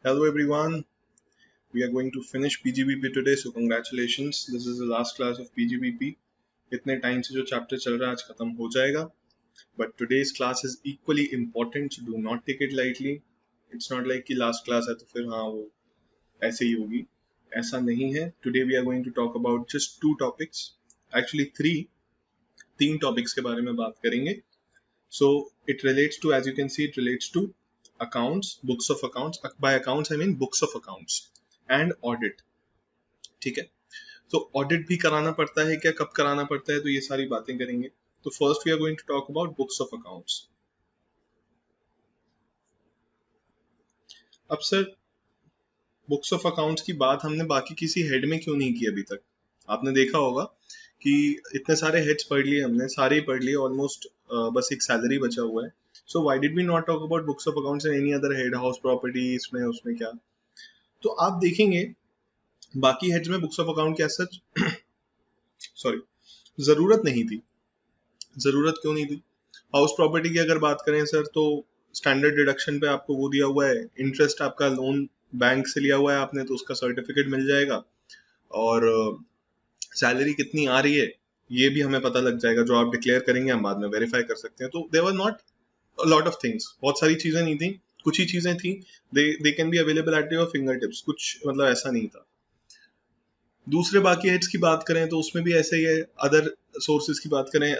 Hello everyone, we are going to finish PGBP today, so congratulations. This is the last class of PGBP. इतने time से जो chapter चल रहा है आज खत्म हो जाएगा. But today's class is equally important, so do not take it lightly. It's not like कि last class है तो फिर हाँ वो ऐसे ही होगी. ऐसा नहीं है. Today we are going to talk about just two topics. Actually तीन topics के बारे में बात करेंगे. So it relates to, as you can see, it relates to accounts, books of accounts. By accounts I mean books of accounts and audit. ठीक है, तो audit भी कराना पड़ता है क्या, कब कराना पड़ता है, तो ये सारी बातें करेंगे. तो first we are going to talk about books of accounts. अब सर बुक्स ऑफ अकाउंट्स की बात हमने बाकी किसी हेड में क्यों नहीं की अभी तक. आपने देखा होगा कि इतने सारे हेड्स पढ़ लिए हमने, सारे ही पढ़ लिए ऑलमोस्ट, बस एक सैलरी बचा हुआ है. So why did we not talk about books of accounts in any other head, house property इसमें उसमें क्या. तो आप देखेंगे बाकी हेड्स में बुक्स ऑफ अकाउंट क्या सच सॉरी जरूरत नहीं थी. जरूरत क्यों नहीं थी. हाउस प्रॉपर्टी की अगर बात करें सर तो स्टैंडर्ड डिडक्शन पे आपको वो दिया हुआ है, इंटरेस्ट आपका लोन बैंक से लिया हुआ है आपने तो उसका सर्टिफिकेट मिल जाएगा, और सैलरी कितनी आ रही है ये भी हमें पता लग जाएगा. जो आप डिक्लेयर करेंगे हम बाद में वेरीफाई कर सकते हैं. तो there were not a lot of things, बहुत सारी चीजें नहीं थी, कुछ ही चीजें थी. They can be available at your fingertips. कुछ मतलब ऐसा नहीं था. दूसरे बाकी हेड्स की बात करें तो उसमें भी ऐसे ही है. अदर सोर्सेज की बात करें,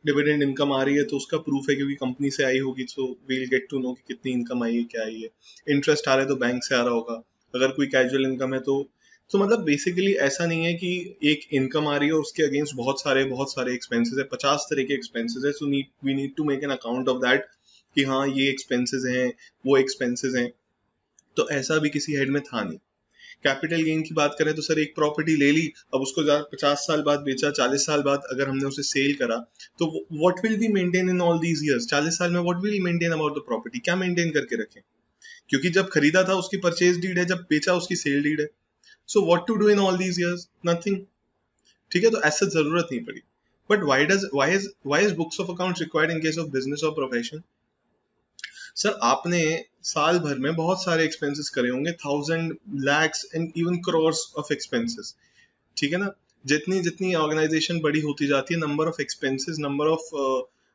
डिविडेंड इनकम आ रही है तो उसका प्रूफ है क्योंकि कंपनी से आई होगी, so we'll get to know कि कितनी इनकम आई है, क्या आई है. इंटरेस्ट आ रहा है तो बैंक से आ रहा होगा. अगर कोई कैजुअल इनकम है तो मतलब बेसिकली ऐसा नहीं है कि एक इनकम आ रही है और उसके अगेंस्ट बहुत सारे एक्सपेंसेस है, 50 तरह के एक्सपेंसेस है. So we need to make an account of that कि हाँ ये एक्सपेंसेस हैं, वो एक्सपेंसेस हैं. तो ऐसा भी किसी हेड में था नहीं. कैपिटल गेन की बात करें तो सर एक प्रॉपर्टी ले ली, अब उसको 50 साल बाद बेचा, 40 साल बाद अगर हमने उसे सेल करा तो what will be maintain in all these years. 40 साल में what will maintain about the property, क्या मेंटेन करके रखें, क्योंकि जब खरीदा था उसकी परचेज डीड है, जब बेचा उसकी सेल डीड है. So what to do in all these years, nothing. ठीक है, तो ऐसा जरूरत नहीं पड़ी. But why is books of accounts required in case of business और प्रोफेशन. सर आपने साल भर में बहुत सारे एक्सपेंसेस करे होंगे, 1000 lakhs and even crores of expenses. ठीक है ना. जितनी जितनी ऑर्गेनाइजेशन बड़ी होती जाती है, number of expenses, number of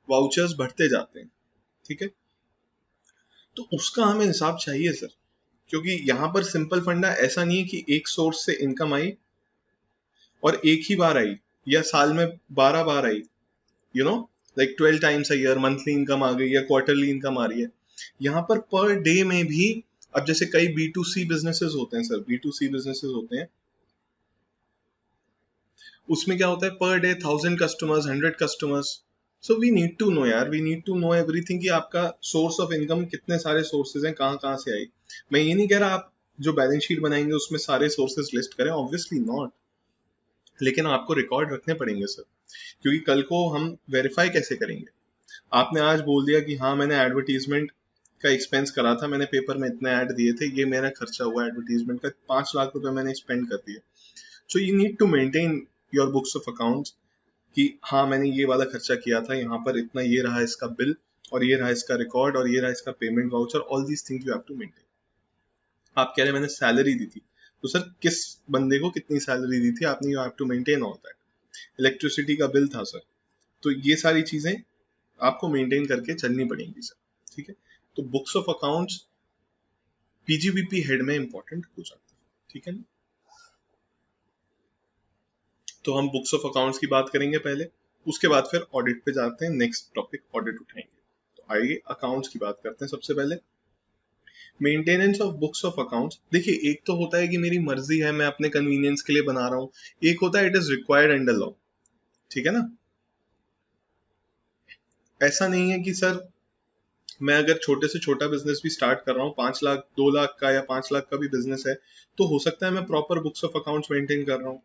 vouchers बढ़ते जाते हैं. ठीक है, तो उसका हमें हिसाब चाहिए सर, क्योंकि यहाँ पर सिंपल फंडा ऐसा नहीं है कि एक सोर्स से इनकम आई और एक ही बार आई या साल में 12 बार आई, you know, like 12 times a year monthly income आ गई या क्वार्टरली इनकम आ रही है. यहाँ पर डे में भी, अब जैसे कई B2C बिजनेसेस होते हैं सर, B2C बिजनेसेस होते हैं, उसमें क्या होता है per day 1000 customers, 100 customers. So we need to know यार, we need to know everything कि आपका सोर्स ऑफ इनकम कितने सारे सोर्सेज हैं, कहाँ कहाँ से आई. मैं ये नहीं कह रहा आप जो बैलेंस शीट बनाएंगे उसमें सारे सोर्सेज लिस्ट करें, ऑब्वियसली नॉट, लेकिन आपको रिकॉर्ड रखने पड़ेंगे सर, क्योंकि कल को हम वेरीफाई कैसे करेंगे. आपने आज बोल दिया कि हाँ मैंने एडवर्टीजमेंट का एक्सपेंस करा था, मैंने पेपर में इतने ऐड दिए थे, ये मेरा खर्चा हुआ एडवर्टीजमेंट का, 5 लाख रुपए मैंने स्पेंड कर दिए. So you need to maintain your books of accounts कि हाँ मैंने ये वाला खर्चा किया था, यहाँ पर इतना, ये रहा इसका बिल, और ये रहा इसका रिकॉर्ड, और ये रहा इसका payment voucher. All these things you have to maintain. आप कह रहे हैं मैंने सैलरी दी थी, तो सर किस बंदे को कितनी सैलरी दी थी आपने, you have to maintain all that. Electricity का बिल था सर, तो ये सारी चीजें आपको मेंटेन करके चलनी पड़ेंगी सर. ठीक है, तो books of accounts PGBP head में इंपॉर्टेंट हो जाता है. ठीक है ना. तो हम बुक्स ऑफ अकाउंट्स की बात करेंगे पहले, उसके बाद फिर ऑडिट पे जाते हैं. नेक्स्ट टॉपिक ऑडिट उठाएंगे. तो आइए अकाउंट्स की बात करते हैं. सबसे पहले maintenance of books of accounts. देखिए एक तो होता है कि मेरी मर्जी है, मैं अपने कन्वीनियंस के लिए बना रहा हूँ, एक होता है it is required under law. ठीक है ना. ऐसा नहीं है कि सर मैं अगर छोटे से छोटा बिजनेस भी स्टार्ट कर रहा हूँ, 5 लाख 2 लाख का या 5 लाख का भी बिजनेस है, तो हो सकता है मैं proper books of accounts maintain कर रहा हूँ.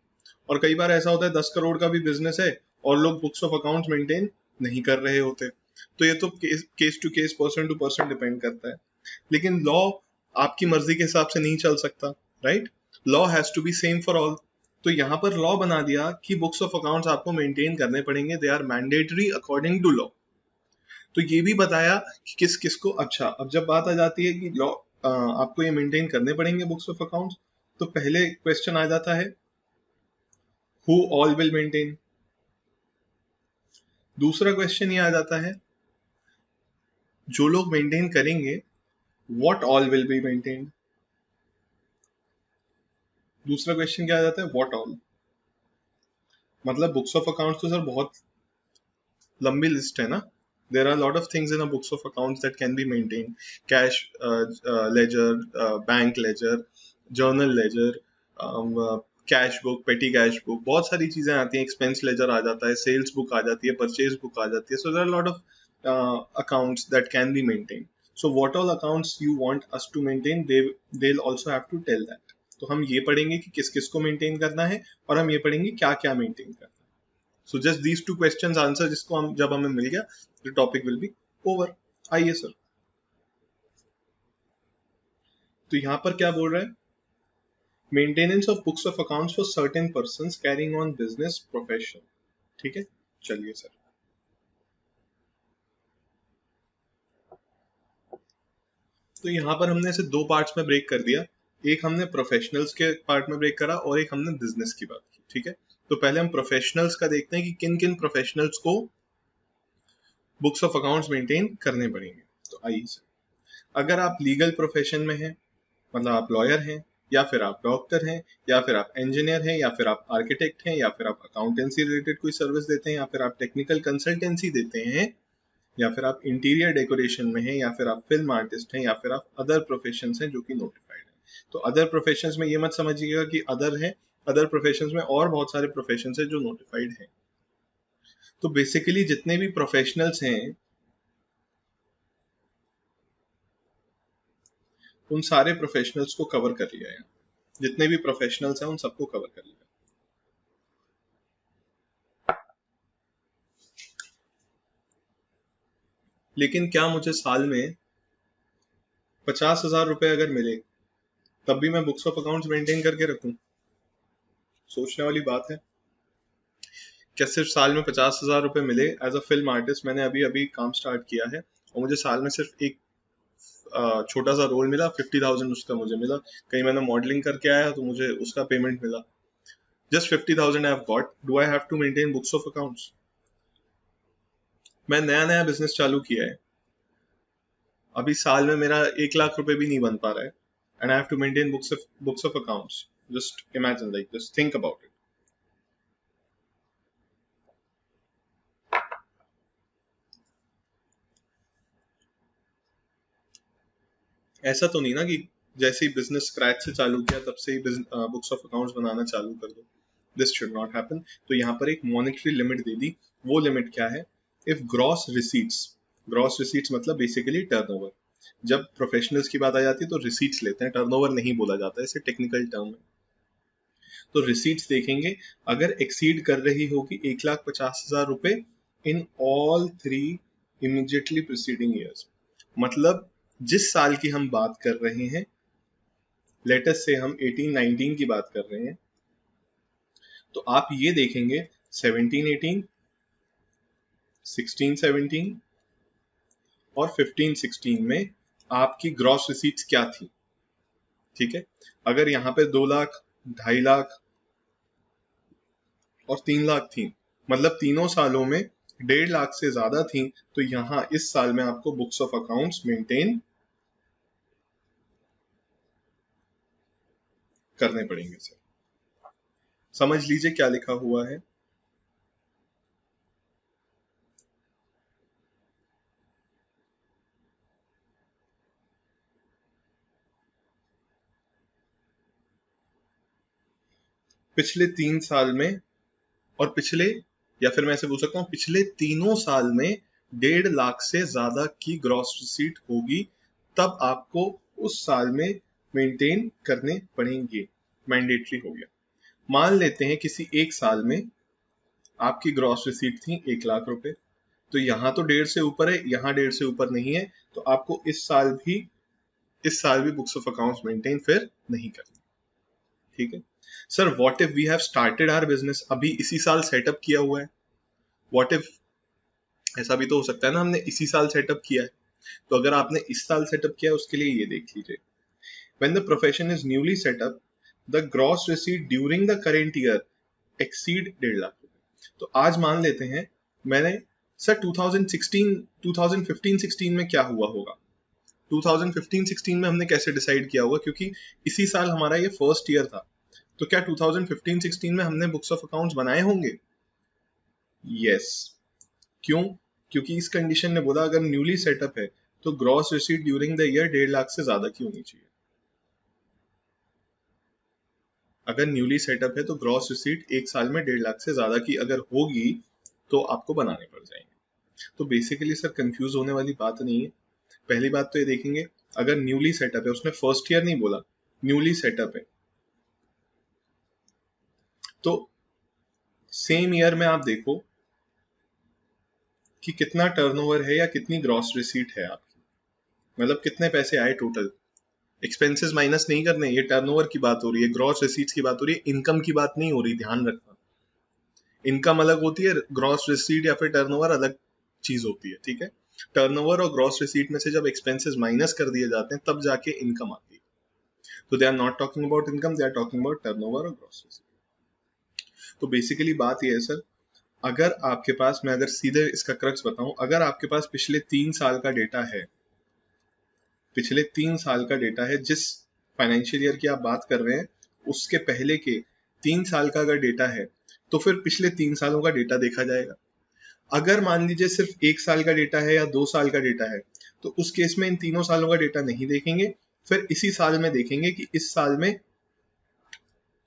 और कई बार ऐसा होता है 10 करोड़ का भी बिजनेस है और लोग बुक्स ऑफ अकाउंट्स मेंटेन नहीं कर रहे होते. तो ये तो case to case, person to person depend करता है. लेकिन लॉ आपकी मर्जी के हिसाब से नहीं चल सकता, right. Law has to be same for all. तो यहाँ पर लॉ बना दिया कि बुक्स ऑफ अकाउंट्स आपको मेंटेन करने पड़ेंगे, they are mandatory according to law. तो ये भी बताया कि किस किस को. अच्छा, अब जब बात आ जाती है कि लॉ आपको ये मेंटेन करने पड़ेंगे बुक्स ऑफ अकाउंट्स। तो पहले क्वेश्चन आ जाता है हु ऑल विल मेंटेन। दूसरा क्वेश्चन ये आ जाता है जो लोग मेंटेन करेंगे what all will be maintained. दूसरा क्वेश्चन क्या आ जाता है व्हाट ऑल। मतलब बुक्स ऑफ अकाउंट्स तो सर बहुत लंबी लिस्ट है ना। There are lot of things in a books of accounts that can be maintain. Cash ledger, bank ledger, journal ledger, cash book, petty cash book, बहुत सारी चीजें आती हैं। एक्सपेंस लेजर आ जाता है, सेल्स बुक आ जाती है, परचेज बुक आ जाती है। So there are lot of accounts that can be maintain. So what all accounts you want us to maintain, they will also have to tell that. तो हम ये पढ़ेंगे कि किस किस को मेंटेन करना है, और हम ये पढ़ेंगे क्या क्या मेंटेन करना है। So just these two questions answer जिसको हम जब हमें मिल गया, the topic will be over। आइए सर, तो यहाँ पर क्या बोल रहा है, maintenance of books of accounts for certain persons carrying on business profession. ठीक है, चलिए सर। तो यहाँ पर हमने इसे दो पार्ट्स में ब्रेक कर दिया। एक हमने प्रोफेशनल्स के पार्ट में ब्रेक करा और एक हमने बिजनेस की बात की। ठीक है, तो पहले हम प्रोफेशनल्स का देखते हैं कि किन किन प्रोफेशनल्स को बुक्स ऑफ अकाउंट्स मेंटेन करने पड़ेंगे। तो आइए सर, अगर आप लीगल प्रोफेशन में हैं, मतलब आप लॉयर हैं, या फिर आप डॉक्टर हैं, या फिर आप इंजीनियर हैं, या फिर आप आर्किटेक्ट हैं, या फिर आप अकाउंटेंसी रिलेटेड कोई सर्विस देते हैं, या फिर आप टेक्निकल कंसल्टेंसी देते हैं, या फिर आप इंटीरियर डेकोरेशन में हैं, या फिर आप फिल्म आर्टिस्ट हैं, या फिर आप अदर प्रोफेशन हैं जो कि नोटिफाइड है। तो अदर प्रोफेशन में ये मत समझिएगा कि अदर है, अदर प्रोफेशन में और बहुत सारे प्रोफेशन है जो नोटिफाइड है। तो बेसिकली जितने भी प्रोफेशनल्स हैं उन सारे प्रोफेशनल्स को कवर कर लिया है। जितने भी प्रोफेशनल्स हैं उन सबको कवर कर लिया। लेकिन क्या मुझे साल में 50,000 रुपए अगर मिले तब भी मैं बुक्स ऑफ अकाउंट्स मेंटेन करके रखूं? सोचने वाली बात है। क्या सिर्फ साल में 50,000 रुपए मिले? एज अ फिल्म आर्टिस्ट मैंने अभी अभी काम स्टार्ट किया है और मुझे साल में सिर्फ एक छोटा सा रोल मिला, 50,000 उसका मुझे मिला। कहीं मैंने मॉडलिंग करके आया तो मुझे उसका पेमेंट मिला। Just 50,000 I have got, do I have to maintain books of accounts? मैं नया नया बिजनेस चालू किया है, अभी साल में मेरा 1 लाख रुपए भी नहीं बन पा रहा है, and I have to maintain books of accounts. Just imagine, like just think about it. ऐसा तो नहीं ना कि जैसे ही बिजनेस स्क्रैच से चालू किया तब से ही बुक्स ऑफ अकाउंट्स बनाना चालू कर दो। This should not happen. तो यहाँ पर एक मॉनेटरी लिमिट दे दी। वो लिमिट क्या है? इफ ग्रॉस रिसीट्स मतलब बेसिकली टर्नओवर। जब प्रोफेशनल्स की बात आ जाती है तो रिसीट्स लेते हैं, टर्नओवर नहीं बोला जाता है, इसे टेक्निकल टर्म है। तो रिसीट्स देखेंगे, अगर एक्सीड कर रही होगी 1,50,000 रुपए in all 3 immediately preceding years, मतलब जिस साल की हम बात कर रहे हैं, लेटेस्ट से हम 18-19 की बात कर रहे हैं, तो आप ये देखेंगे 17-18, 16-17 और 15-16 में आपकी ग्रॉस रिसीट्स क्या थी। ठीक है, अगर यहाँ पे 2 लाख, 2.5 लाख और 3 लाख थी, मतलब तीनों सालों में 1.5 लाख से ज्यादा थी, तो यहाँ इस साल में आपको बुक्स ऑफ अकाउंट्स मेंटेन करने पड़ेंगे। सर समझ लीजिए क्या लिखा हुआ है। पिछले 3 साल में, और पिछले, या फिर मैं ऐसे बोल सकता हूँ पिछले तीनों साल में 1.5 लाख से ज्यादा की ग्रॉस रिसीट होगी, तब आपको उस साल में मेंटेन करने पड़ेंगे, मैंडेटरी हो गया। मान लेते हैं किसी एक साल में आपकी ग्रॉस रिसीट थी 1 लाख रुपए, तो यहाँ तो 1.5 से ऊपर है, यहाँ 1.5 से ऊपर नहीं है, तो आपको इस साल भी बुक्स ऑफ अकाउंट्स मेंटेन फिर नहीं करनी। ठीक है sir, what if we have started our business, अभी इसी साल सेटअप किया हुआ है, व्हाट इफ, ऐसा भी तो हो सकता है ना हमने इसी साल सेटअप किया है। तो अगर आपने इस साल सेटअप किया है उसके लिए ये देख लीजिए, When the profession is newly set up, the gross receipt during the current year exceed 1.5 lakh रुपए। तो आज मान लेते हैं मैंने सर 2015-16 में क्या हुआ होगा, 2015-16 में हमने कैसे डिसाइड किया होगा, क्योंकि इसी साल हमारा ये फर्स्ट ईयर था, तो क्या 2015-16 में हमने बुक्स ऑफ अकाउंट्स बनाए होंगे? यस। क्यों? क्योंकि इस कंडीशन ने बोला अगर न्यूली सेटअप है तो gross receipt during the year 1.5 lakh से ज्यादा की होनी चाहिए। अगर न्यूली सेटअप है तो ग्रॉस रिसीट एक साल में 1.5 लाख से ज्यादा की अगर होगी तो आपको बनाने पड़ जाएंगे। तो बेसिकली सर कंफ्यूज होने वाली बात नहीं है। पहली बात तो ये देखेंगे, अगर न्यूली सेटअप है, उसने फर्स्ट ईयर नहीं बोला, न्यूली सेटअप है, तो सेम ईयर में आप देखो कि कितना टर्नओवर है या कितनी ग्रॉस रिसीट है आपकी, मतलब कितने पैसे आए टोटल। एक्सपेंसेस माइनस नहीं करने, ये टर्नओवर की बात हो रही है, ग्रॉस रिसीट्स की बात हो रही है, इनकम की बात नहीं हो रही, ध्यान रखना। इनकम अलग होती है, ग्रॉस रिसीट या फिर टर्नओवर अलग चीज होती है, ठीक है। टर्नओवर और ग्रॉस रिसीट में से जब एक्सपेंसेस माइनस कर दिए जाते हैं तब जाके इनकम आती है। तो they are not talking about income, they are talking about turnover और ग्रॉस रिसीट। तो बेसिकली बात ये है सर, अगर आपके पास, मैं अगर सीधे इसका क्रक्स बताऊं, अगर आपके पास पिछले 3 साल का डेटा है, पिछले 3 साल का डेटा है, जिस फाइनेंशियल ईयर की आप बात कर रहे हैं उसके पहले के 3 साल का अगर डेटा है तो फिर पिछले 3 सालों का डेटा देखा जाएगा। अगर मान लीजिए सिर्फ 1 साल का डेटा है या 2 साल का डेटा है तो उस केस में इन तीनों सालों का डेटा नहीं देखेंगे, फिर इसी साल में देखेंगे कि इस साल में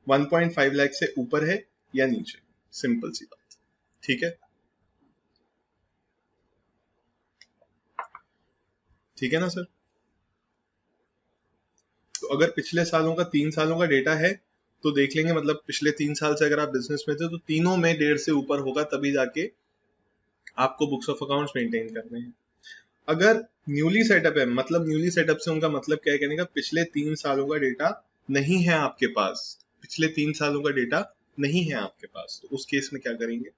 1.5 लाख से ऊपर है या नीचे। सिंपल सी बात, ठीक है, ठीक है ना सर। तो अगर पिछले सालों का 3 सालों का डेटा है तो देख लेंगे, मतलब पिछले 3 साल से अगर आप बिजनेस में थे तो तीनों में 1.5 से ऊपर होगा, तभी जाके आपको बुक्स ऑफ अकाउंट्स मेंटेन करने हैं। अगर न्यूली सेटअप है, मतलब न्यूली सेटअप से उनका मतलब क्या है कहने का, पिछले 3 सालों का डेटा नहीं है आपके पास, पिछले 3 सालों का डेटा नहीं है आपके पास, तो उस केस में क्या करेंगे,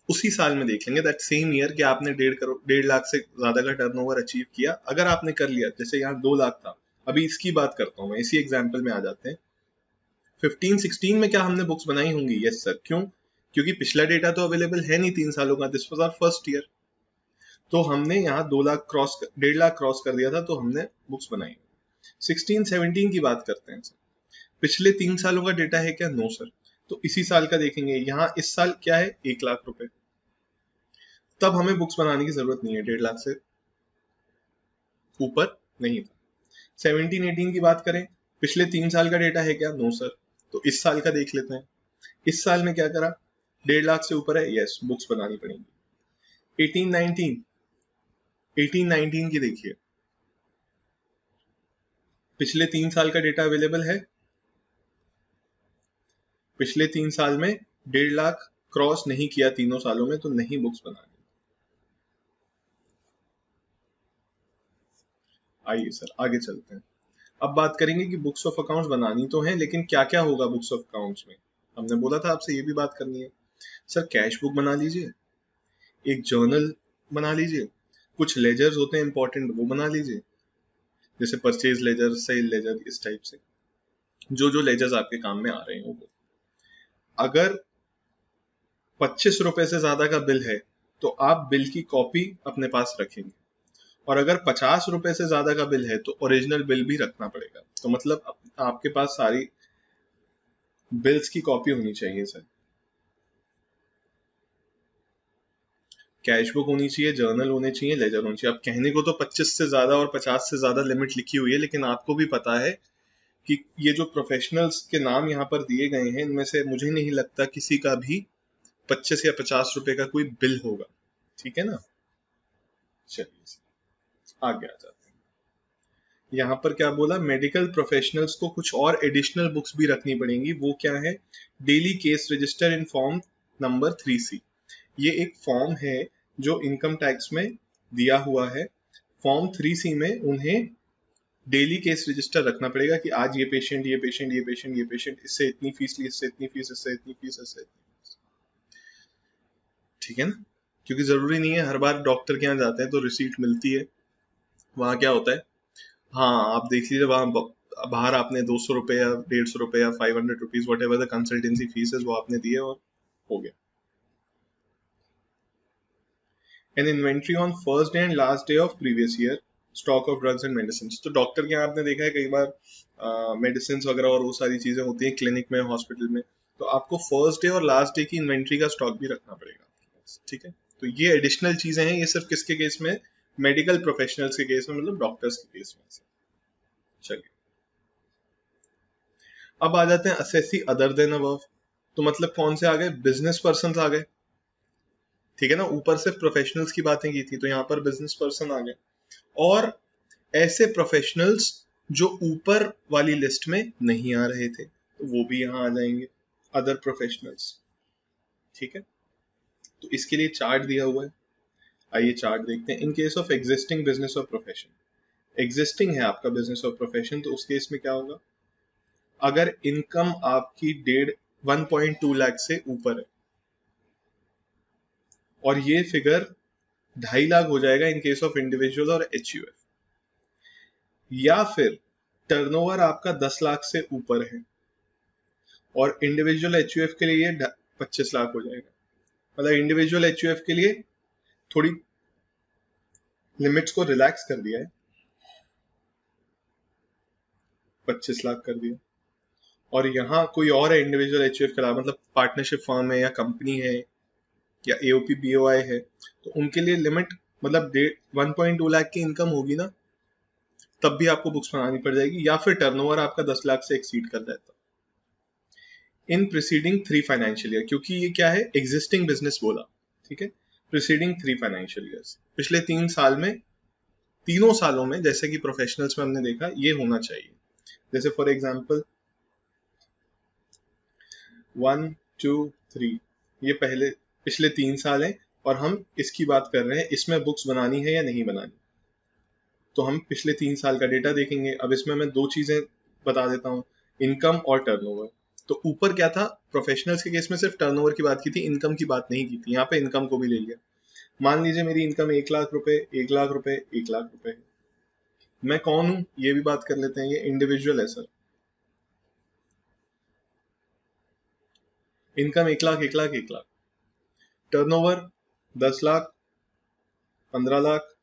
उसी साल में देख लेंगे, दैट सेम ईयर कि आपने 1.5 लाख से ज्यादा का टर्नओवर अचीव किया। अगर आपने कर लिया, जैसे यहाँ 2 लाख था, अभी इसकी बात करता हूँ मैं, इसी एग्जाम्पल में आ जाते हैं। 15-16 में क्या हमने बुक्स बनाई होंगी? Yes sir. क्यों? क्योंकि पिछला डेटा तो अवेलेबल है नहीं 3 सालों का, this was our first year, तो हमने यहाँ 2 लाख क्रॉस, 1.5 लाख क्रॉस कर दिया था, तो हमने बुक्स बनाई। 16-17 की बात करते हैं सर, पिछले 3 सालों का डेटा है क्या? No sir. तो इसी साल का देखेंगे, यहाँ इस साल क्या है, 1 लाख रुपए, तब हमें बुक्स बनाने की जरूरत नहीं है, 1.5 लाख से ऊपर नहीं था। 17-18 की बात करें, पिछले 3 साल का डेटा है क्या? No sir. तो इस साल का देख लेते हैं, इस साल में क्या करा, 1.5 लाख से ऊपर है, यस, बुक्स बनानी पड़ेंगी। 18-19 की देखिए, पिछले 3 साल का डेटा अवेलेबल है, पिछले 3 साल में 1.5 लाख क्रॉस नहीं किया तीनों सालों में, तो नहीं बुक्स बनानी। आइए सर आगे चलते हैं। अब बात करेंगे कि बुक्स ऑफ अकाउंट्स बनानी तो है, लेकिन क्या क्या होगा बुक्स ऑफ अकाउंट्स में। हमने बोला था आपसे ये भी बात करनी है। सर कैश बुक बना लीजिए, एक जर्नल बना लीजिए, कुछ लेजर्स होते हैं इंपॉर्टेंट वो बना लीजिए, जैसे परचेज लेजर, सेल लेजर, इस टाइप से जो जो लेजर्स आपके काम में आ रहे हैं वो। अगर 25 रुपए से ज्यादा का बिल है तो आप बिल की कॉपी अपने पास रखेंगे, और अगर 50 रुपए से ज्यादा का बिल है तो ओरिजिनल बिल भी रखना पड़ेगा। तो मतलब आपके पास सारी बिल्स की कॉपी होनी चाहिए सर। कैश बुक होनी चाहिए, जर्नल होने चाहिए, लेजर होनी चाहिए। अब कहने को तो 25 से ज्यादा और 50 से ज्यादा लिमिट लिखी हुई है, लेकिन आपको भी पता है कि ये जो प्रोफेशनल्स के नाम यहाँ पर दिए गए हैं, इनमें से मुझे नहीं लगता किसी का भी 25 या 50 रुपए का कोई बिल होगा, ठीक है ना। चलिए आगे आ जाते हैं। यहाँ पर क्या बोला, मेडिकल प्रोफेशनल्स को कुछ और एडिशनल बुक्स भी रखनी पड़ेंगी। वो क्या है, daily case register in form number 3C। ये एक फॉर्म है जो इनकम टैक्स में दिया हुआ है। फॉर्म 3C में उन्हें डेली केस रजिस्टर रखना पड़ेगा कि आज ये पेशेंट, ये पेशेंट, ये पेशेंट, ये पेशेंट, इससे इतनी फीस ली, इससे इतनी फीस, इससे इतनी फीस, इससे इतनी फीस, ठीक है ना। क्योंकि जरूरी नहीं है हर बार डॉक्टर के यहाँ जाते हैं तो रिसीट मिलती है। वहां क्या होता है, हाँ, आप देख लीजिए वहाँ बाहर आपने 200 रुपये या 150 रुपये या 500 rupees what ever the consultancy fees है वो आपने दिए और हो गया। N inventory on first day and last day of previous year stock of drugs and medicine. तो डॉक्टर के यहाँ आपने देखा है कई बार मेडिसिन वगैरह और वो सारी चीजें होती हैं क्लिनिक में, हॉस्पिटल में, तो आपको फर्स्ट डे और लास्ट डे की इन्वेंट्री का स्टॉक भी रखना पड़ेगा आपके पास, ठीक है। तो ये एडिशनल चीजें हैं, ये सिर्फ किसके केस में, मेडिकल प्रोफेशनल्स के केस में, मतलब डॉक्टर्स के केस में। चलिए अब आ जाते हैं असेसी अदर देन अबव। तो मतलब कौन से आ गए, बिजनेस पर्सन आ गए, ठीक है ना। ऊपर सिर्फ प्रोफेशनल्स की बातें की थी, तो यहाँ पर बिजनेस पर्सन आ गए, और ऐसे प्रोफेशनल्स जो ऊपर वाली लिस्ट में नहीं आ रहे थे तो वो भी यहाँ आ जाएंगे, अदर प्रोफेशनल्स, ठीक है। तो इसके लिए चार्ट दिया हुआ है, आइए चार्ट देखते हैं। इन केस ऑफ एग्जिस्टिंग बिजनेस और प्रोफेशन, एग्जिस्टिंग है आपका बिजनेस और प्रोफेशन, तो उस केस में क्या होगा, अगर इनकम आपकी 1.2 लाख से ऊपर है और ये फिगर 2.5 लाख हो जाएगा इन केस ऑफ इंडिविजुअल और एचयूएफ, या फिर टर्नओवर आपका 10 लाख से ऊपर है और इंडिविजुअल एचयूएफ के लिए 25 लाख हो जाएगा। मतलब इंडिविजुअल एचयूएफ के लिए थोड़ी लिमिट्स को रिलैक्स कर दिया है, 25 लाख कर दिया। और यहाँ कोई और है इंडिविजुअल एचयूएफ के अलावा, मतलब पार्टनरशिप फर्म है या कंपनी है या एओपी बीओआई है, तो उनके लिए लिमिट मतलब 1.2 लाख की इनकम होगी ना, तब भी आपको बुक्स बनानी पड़ जाएगी, या फिर टर्नओवर आपका 10 लाख से एक्सीड कर जाता इन प्रीसीडिंग 3 फाइनेंशियल ईयर, क्योंकि ये क्या है, एग्जिस्टिंग बिजनेस बोला, ठीक है। प्रीसीडिंग 3 फाइनेंशियल ईयर्स, पिछले 3 साल में, तीनों सालों में, जैसे कि प्रोफेशनल्स में हमने देखा ये होना चाहिए। जैसे फॉर एग्जांपल 1 2 3, ये पहले पिछले 3 साल हैं और हम इसकी बात कर रहे हैं, इसमें बुक्स बनानी है या नहीं बनानी। तो हम पिछले 3 साल का डेटा देखेंगे। अब इसमें मैं दो चीजें बता देता हूँ, इनकम और टर्नओवर। तो ऊपर क्या था, प्रोफेशनल्स के केस में सिर्फ टर्नओवर की बात की थी, इनकम की बात नहीं की थी, यहाँ पे इनकम को भी ले लिया। मान लीजिए मेरी इनकम 1 लाख रुपए, 1 लाख रुपए, 1 लाख रुपए है। मैं कौन हूं ये भी बात कर लेते हैं, ये इंडिविजुअल है sir. Income 1 lakh, 1 lakh, 1 lakh, turnover 10 lakh, 15 lakh,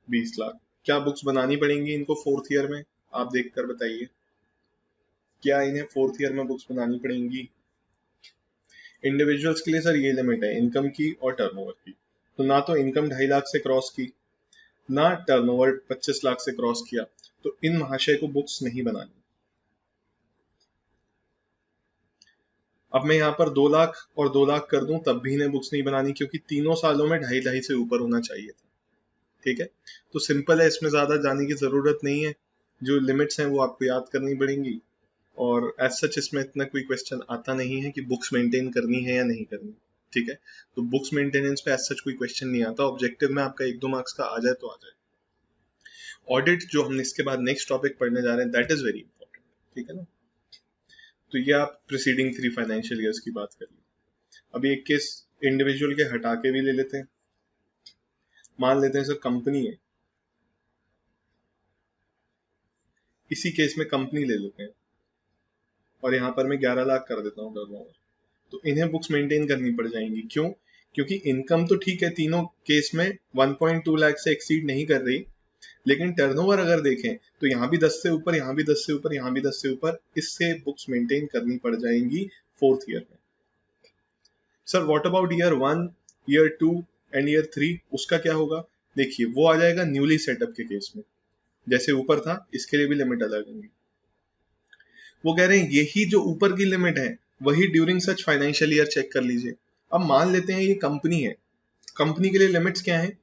20 lakh. क्या बुक्स बनानी पड़ेंगी इनको फोर्थ ईयर में, आप देख कर बताइए, क्या इन्हें फोर्थ ईयर में बुक्स बनानी पड़ेंगी। इंडिविजुअल्स के लिए सर ये लिमिट है इनकम की और टर्नओवर की, तो ना तो इनकम 2.5 लाख से क्रॉस की, ना टर्नओवर 25 लाख से क्रॉस किया, तो इन महाशय को बुक्स नहीं बनानी। अब मैं यहाँ पर 2 लाख और 2 लाख कर दूं तब भी इन्हें बुक्स नहीं बनानी, क्योंकि तीनों सालों में 2.5 से ऊपर होना चाहिए था, ठीक है। तो सिंपल है, इसमें ज्यादा जाने की जरूरत नहीं है, जो लिमिट्स हैं वो आपको याद करनी पड़ेंगी। और एज सच इसमें इतना कोई क्वेश्चन आता नहीं है कि बुक्स मेंटेन करनी है या नहीं करनी, ठीक है। तो बुक्स मेंटेनेंस पे एज सच कोई क्वेश्चन नहीं आता, ऑब्जेक्टिव में आपका 1-2 मार्क्स का आ जाए तो आ जाए। ऑडिट जो हम इसके बाद नेक्स्ट टॉपिक पढ़ने जा रहे हैं, दैट इज वेरी इंपॉर्टेंट, ठीक है ना। तो ये आप प्रीसीडिंग 3 फाइनेंशियल ईयर्स की बात करिए। अभी एक केस इंडिविजुअल के हटा के भी ले लेते हैं। मान लेते हैं सर कंपनी है, इसी केस में कंपनी ले लेते हैं और यहाँ पर मैं 11 लाख कर देता हूँ टर्नओवर। तो इन्हें बुक्स मेंटेन करनी पड़ जाएंगी, क्यों, क्योंकि इनकम तो ठीक है तीनों केस में 1.2 लाख से एक्सीड नहीं कर रही, लेकिन टर्नओवर अगर देखें तो यहाँ भी 10 से ऊपर, यहाँ भी 10 से ऊपर, यहाँ भी 10 से ऊपर, इससे बुक्स मेंटेन करनी पड़ जाएंगी फोर्थ ईयर में। Sir what about year 1, year 2 and year 3, उसका क्या होगा, देखिए वो आ जाएगा न्यूली सेटअप के केस में, जैसे ऊपर था इसके लिए भी लिमिट अलग होंगी। वो कह रहे हैं यही जो ऊपर की लिमिट है वही during such financial year check कर लीजिए। अब मान लेते हैं ये कंपनी है, कंपनी के लिए लिमिट्स क्या है,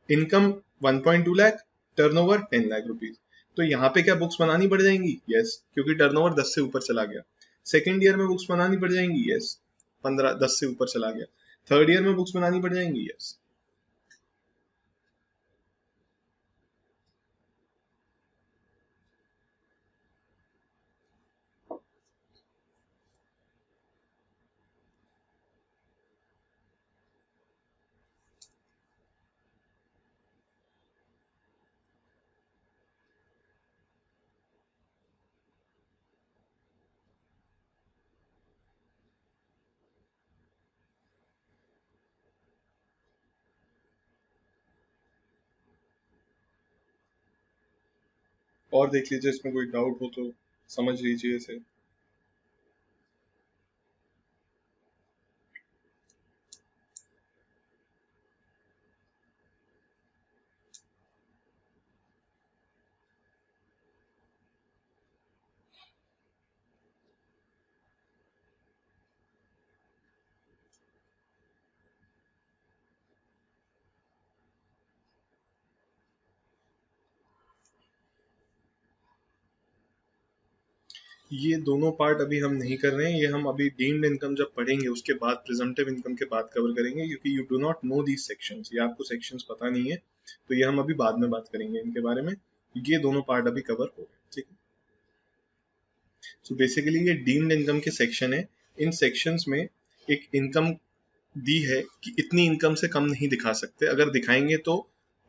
income 1.2 lakh, turnover 10 lakh rupees. तो यहाँ पे क्या बुक्स बनानी पड़ जाएंगी, यस, क्योंकि टर्नओवर 10 से ऊपर चला गया। सेकेंड ईयर में बुक्स बनानी पड़ जाएंगी, यस, 10 से ऊपर चला गया। थर्ड ईयर में बुक्स बनानी पड़ जाएंगी, यस। और देख लीजिए, इसमें कोई डाउट हो तो समझ लीजिए इसे। ये दोनों पार्ट अभी हम नहीं कर रहे हैं, ये हम अभी डीम्ड इनकम जब पढ़ेंगे उसके बाद प्रिजम्पटिव इनकम के बाद कवर करेंगे, क्योंकि you do not know these sections, ये आपको सेक्शंस पता नहीं है, तो ये हम अभी बाद में बात करेंगे इनके बारे में। ये दोनों पार्ट अभी कवर हो गए, ठीक है। सो बेसिकली ये डीम्ड इनकम के सेक्शन है। इन सेक्शंस में एक इनकम दी है कि इतनी इनकम से कम नहीं दिखा सकते, अगर दिखाएंगे तो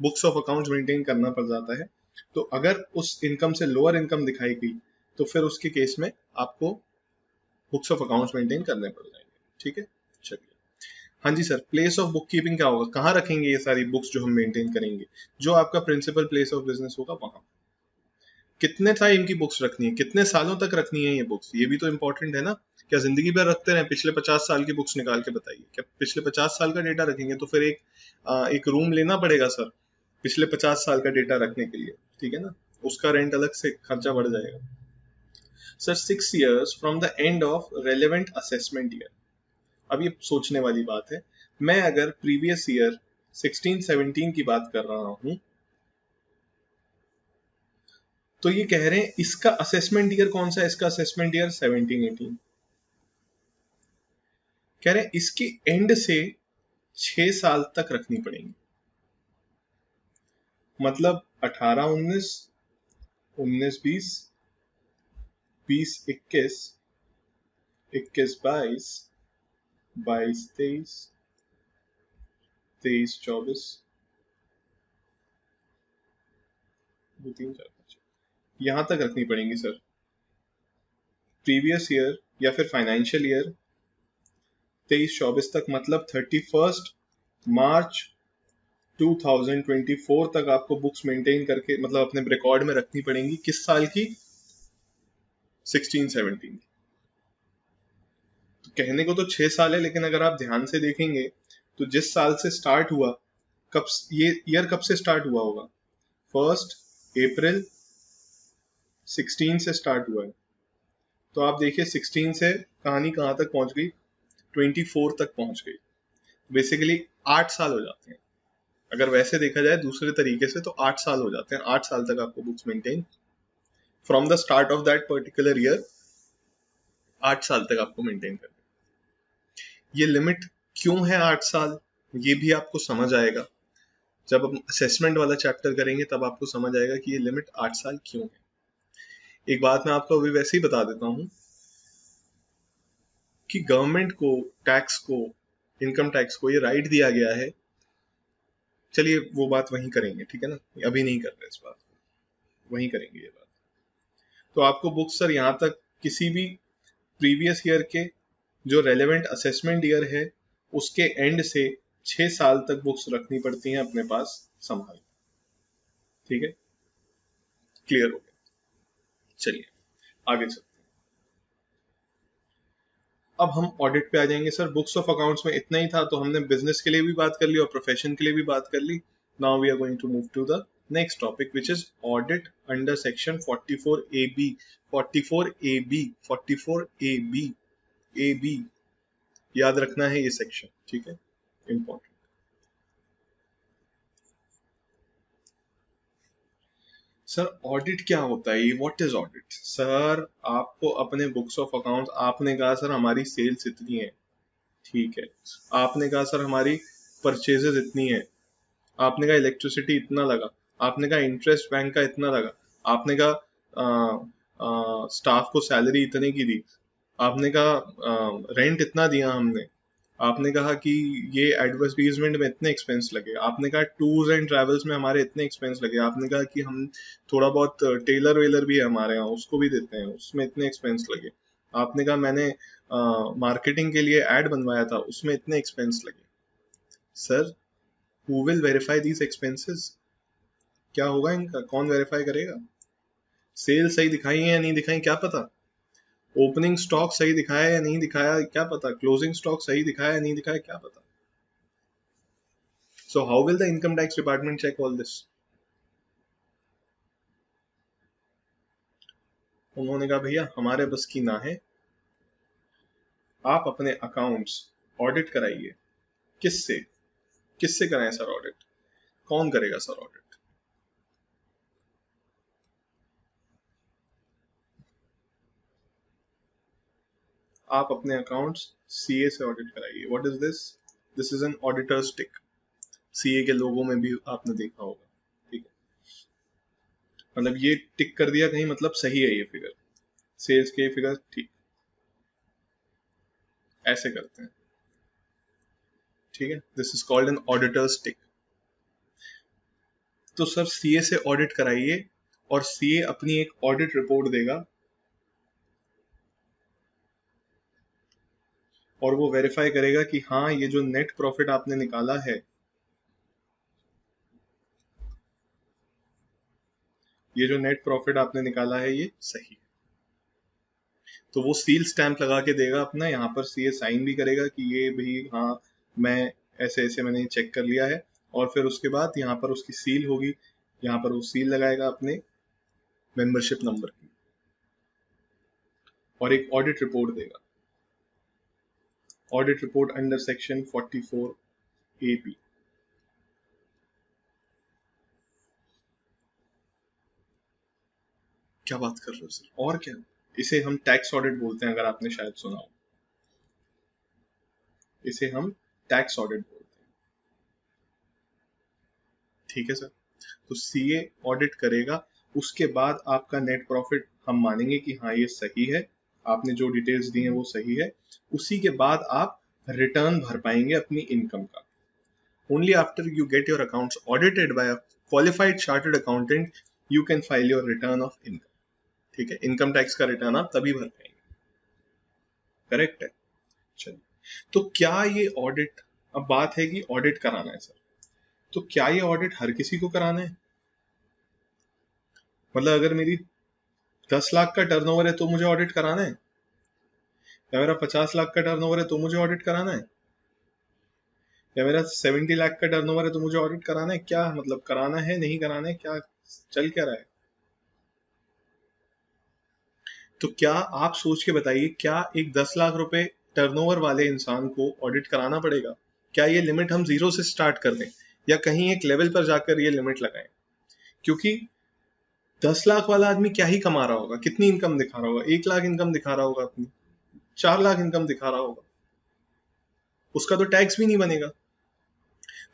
बुक्स ऑफ अकाउंट्स मेंटेन करना पड़ जाता है। तो अगर उस इनकम से लोअर इनकम दिखाई गई तो फिर उसके केस में आपको बुक्स ऑफ अकाउंट्स मेंटेन करने पड़ जाएंगे, ठीक है। चलिए, हाँ जी sir, place of bookkeeping क्या होगा, कहाँ रखेंगे ये सारी बुक्स जो हम मेंटेन करेंगे? जो आपका प्रिंसिपल प्लेस ऑफ बिजनेस होगा वहां। कितने टाइम की बुक्स रखनी है, कितने सालों तक रखनी है ये बुक्स, ये भी तो इम्पोर्टेंट है ना। क्या जिंदगी भर रखते रहे? पिछले 50 साल की बुक्स निकाल के बताइए, क्या पिछले 50 साल का डेटा रखेंगे? तो फिर एक रूम लेना पड़ेगा सर पिछले 50 साल का डेटा रखने के लिए, ठीक है ना। उसका रेंट अलग से खर्चा बढ़ जाएगा। Sir 6 years from the end of relevant assessment year. अब ये सोचने वाली बात है, मैं अगर प्रीवियस ईयर 16-17 की बात कर रहा हूं, तो ये कह रहे हैं इसका असेसमेंट ईयर कौन सा है? इसका असेसमेंट ईयर 17-18। कह रहे हैं इसके एंड से 6 साल तक रखनी पड़ेगी, मतलब 18-19, 19-20, 20-21, 21-22, 22-23, 23-24, 2-3-4-5, यहां तक रखनी पड़ेंगी सर। प्रीवियस ईयर या फिर फाइनेंशियल ईयर 23-24 तक, मतलब 31 मार्च 2024 तक आपको बुक्स मेंटेन करके, मतलब अपने रिकॉर्ड में रखनी पड़ेंगी। किस साल की? 16-17। तो कहने को तो 6 साल है, लेकिन अगर आप ध्यान से देखेंगे तो जिस साल से स्टार्ट हुआ, कब ये ईयर कब से स्टार्ट हुआ होगा? 1 अप्रैल 16 से स्टार्ट हुआ है। तो आप देखिए 16 से कहानी कहाँ तक पहुंच गई? 24 तक पहुंच गई। बेसिकली 8 साल हो जाते हैं। अगर वैसे देखा जाए दूसरे तरीके से तो 8 साल हो जाते हैं। 8 साल तक आपको books maintain, from the start of that particular year, 8 साल तक आपको मेंटेन करना। ये लिमिट क्यों है 8 साल, ये भी आपको समझ आएगा जब हम असेसमेंट वाला चैप्टर करेंगे, तब आपको समझ आएगा कि ये लिमिट 8 साल क्यों है। एक बात मैं आपको अभी वैसे ही बता देता हूं कि गवर्नमेंट को, टैक्स को, इनकम टैक्स को ये राइट दिया गया है। चलिए वो बात वहीं करेंगे, ठीक है ना, अभी नहीं कर रहे इस बात को, वहीं करेंगे ये बात। तो आपको बुक सर यहाँ तक किसी भी प्रीवियस ईयर के जो रेलेवेंट असेसमेंट ईयर है उसके एंड से 6 साल तक बुक्स रखनी पड़ती हैं अपने पास संभाल, ठीक है। क्लियर हो गया? चलिए आगे चलते हैं। अब हम ऑडिट पे आ जाएंगे सर। बुक्स ऑफ अकाउंट्स में इतना ही था, तो हमने बिजनेस के लिए भी बात कर ली और प्रोफेशन के लिए भी बात कर ली। Now we are going to move to the next topic which is audit under section 44AB। 44AB, 44AB, AB याद रखना है ये सेक्शन, ठीक है, इंपॉर्टेंट। सर ऑडिट क्या होता है, ये व्हाट इज ऑडिट? सर आपको अपने बुक्स ऑफ अकाउंट, आपने कहा सर हमारी सेल्स इतनी है, ठीक है। आपने कहा सर हमारी परचेजेस इतनी है, आपने कहा इलेक्ट्रिसिटी इतना लगा, आपने कहा इंटरेस्ट बैंक का इतना लगा, आपने कहा स्टाफ को सैलरी इतने की दी, आपने कहा रेंट इतना दिया हमने, आपने कहा कि ये एडवर्टाइजमेंट में इतने एक्सपेंस लगे, आपने कहा टूर्स एंड ट्रैवल्स में हमारे इतने एक्सपेंस लगे, आपने कहा कि हम थोड़ा बहुत टेलर वेलर भी है हमारे यहाँ उसको भी देते हैं, उसमें इतने एक्सपेंस लगे, आपने कहा मैंने मार्केटिंग के लिए एड बनवाया था उसमें इतने एक्सपेंस लगे। Sir who will verify these expenses? क्या होगा इनका, कौन वेरीफाई करेगा? सेल सही दिखाई है या नहीं दिखाई क्या पता, ओपनिंग स्टॉक सही दिखाया या नहीं दिखाया क्या पता, क्लोजिंग स्टॉक सही दिखाया या नहीं दिखाया क्या पता. So how will the income tax department check all this? उन्होंने कहा भैया हमारे बस की ना है, आप अपने अकाउंट्स ऑडिट कराइए. किससे, किससे कराएं सर ऑडिट, कौन करेगा सर ऑडिट? आप अपने अकाउंट्स सीए से ऑडिट कराइए. What is this? This is an auditor's tick. CA के लोगों में भी आपने देखा होगा. ठीक है, मतलब ये टिक कर दिया कहीं, मतलब सही है ये फिगर, सेल्स के फिगर ठीक, ऐसे करते हैं. ठीक है, this is called an auditor's tick. तो सर सीए से ऑडिट कराइए और सीए अपनी एक ऑडिट रिपोर्ट देगा और वो वेरीफाई करेगा कि हाँ ये जो नेट प्रॉफिट आपने निकाला है, ये जो नेट प्रॉफिट आपने निकाला है ये सही है. तो वो सील स्टैंप लगा के देगा अपना, यहाँ पर सीए साइन भी करेगा कि ये भी हाँ मैं ऐसे ऐसे मैंने चेक कर लिया है, और फिर उसके बाद यहाँ पर उसकी सील होगी, यहाँ पर वो सील लगाएगा अपने मेंबरशिप नंबर की और एक ऑडिट रिपोर्ट देगा. Audit report under section 44 AP. क्या बात कर रहे हो सर, और क्या? इसे हम टैक्स ऑडिट बोलते हैं, अगर आपने शायद सुना हो, इसे हम टैक्स ऑडिट बोलते हैं. ठीक है सर. तो सीए ऑडिट करेगा, उसके बाद आपका नेट प्रॉफिट हम मानेंगे कि हाँ ये सही है, आपने जो डिटेल्स दी हैं वो सही है. उसी के बाद आप रिटर्न भर पाएंगे अपनी इनकम का. Only after you get your accounts audited bye a qualified chartered accountant you can file your return of income. ठीक है, इनकम टैक्स का रिटर्न आप तभी भर पाएंगे. करेक्ट है. चलिए, तो क्या ये ऑडिट, अब बात है कि ऑडिट कराना है सर, तो क्या ये ऑडिट हर किसी को कराना है? मतलब अगर मेरी 10 लाख का टर्नओवर है तो मुझे ऑडिट कराना है, या मेरा 50 लाख का टर्नओवर है तो मुझे ऑडिट कराना है, या मेरा 70 लाख का टर्नओवर है तो मुझे ऑडिट कराना है? क्या मतलब कराना है नहीं कराना है, क्या चल क्या रहा है? तो क्या आप सोच के बताइए, क्या एक 10 लाख रुपए टर्नओवर वाले इंसान को ऑडिट कराना पड़ेगा? क्या ये लिमिट हम जीरो से स्टार्ट कर दें या कहीं एक लेवल पर जाकर ये लिमिट लगाएं? क्योंकि 10 लाख वाला आदमी क्या ही कमा रहा होगा, कितनी इनकम दिखा रहा होगा, 1 लाख इनकम दिखा रहा होगा अपनी, 4 लाख इनकम दिखा रहा होगा, उसका तो टैक्स भी नहीं बनेगा.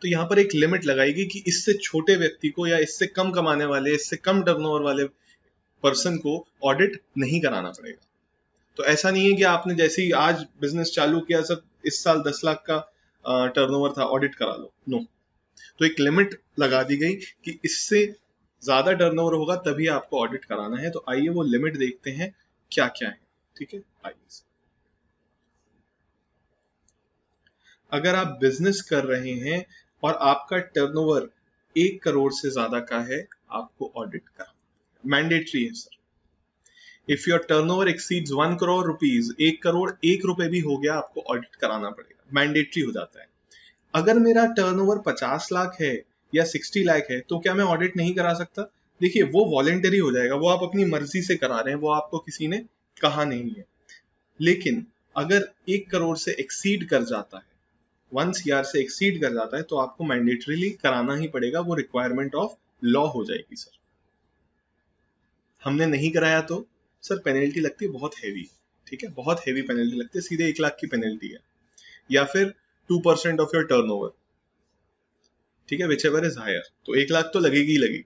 तो यहाँ पर एक लिमिट लगाएगी कि इससे छोटे व्यक्ति को या इससे कम कमाने वाले, इससे कम टर्नओवर वाले पर्सन को ऑडिट नहीं कराना पड़ेगा. तो ऐसा नहीं है कि आपने जैसे ही आज बिजनेस चालू किया, सब इस साल 10 लाख का टर्नओवर था, ऑडिट करा लो. नो. तो एक लिमिट लगा दी गई कि इससे ज्यादा टर्नओवर होगा तभी आपको ऑडिट कराना है. तो आइए वो लिमिट देखते हैं क्या क्या है. ठीक है, आइए. अगर आप बिजनेस कर रहे हैं और आपका टर्नओवर 1 करोड़ से ज्यादा का है, आपको ऑडिट कराना मैंडेटरी है sir. If your turnover exceeds 1 crore rupees, 1 crore 1 रुपए भी हो गया, आपको ऑडिट कराना पड़ेगा, मैंडेटरी हो जाता है. अगर मेरा टर्नओवर 50 लाख है या 60 लाख है तो क्या मैं ऑडिट नहीं करा सकता? देखिए वो वॉलेंटरी हो जाएगा, वो आप अपनी मर्जी से करा रहे हैं, वो आपको किसी ने कहा नहीं है. लेकिन अगर 1 करोड़ से एक्सीड कर जाता है, 1 CR से एक्सीड कर जाता है, तो आपको मैंडेटरीली कराना ही पड़ेगा, वो रिक्वायरमेंट ऑफ लॉ हो जाएगी सर. हमने नहीं कराया तो सर पेनल्टी लगती है बहुत हैवी. ठीक है, बहुत हैवी पेनल्टी लगती है, सीधे 1 लाख की पेनल्टी है, या फिर 2% ऑफ योर टर्नओवर. ठीक है, विच एवर इज हायर. तो 1 लाख तो लगेगी ही लगेगी.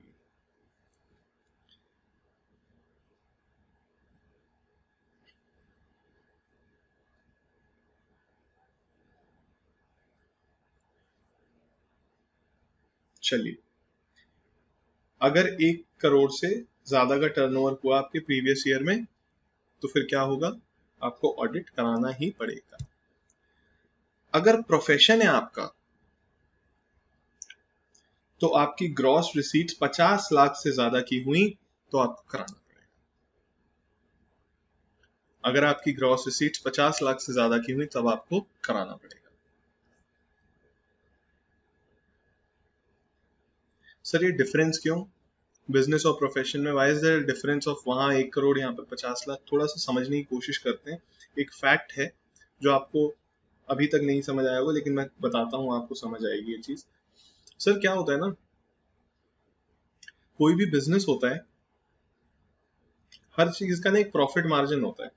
चलिए, अगर 1 करोड़ से ज्यादा का टर्नओवर हुआ आपके प्रीवियस ईयर में, तो फिर क्या होगा, आपको ऑडिट कराना ही पड़ेगा. अगर प्रोफेशन है आपका, तो आपकी ग्रॉस रिसीट्स 50 लाख से ज्यादा की हुई तो आपको कराना पड़ेगा. अगर आपकी ग्रॉस रिसीट्स 50 लाख से ज्यादा की हुई तब आपको कराना पड़ेगा। सर ये डिफरेंस क्यों बिजनेस और प्रोफेशन में, why is there difference of वहां 1 करोड़ यहाँ पे 50 लाख? थोड़ा सा समझने की कोशिश करते हैं। एक फैक्ट है जो आपको अभी तक नहीं समझ आया होगा, लेकिन मैं बताता हूँ, आपको समझ आएगी ये चीज। सर क्या होता है ना, कोई भी बिजनेस होता है, हर चीज का ना एक प्रॉफिट मार्जिन होता है।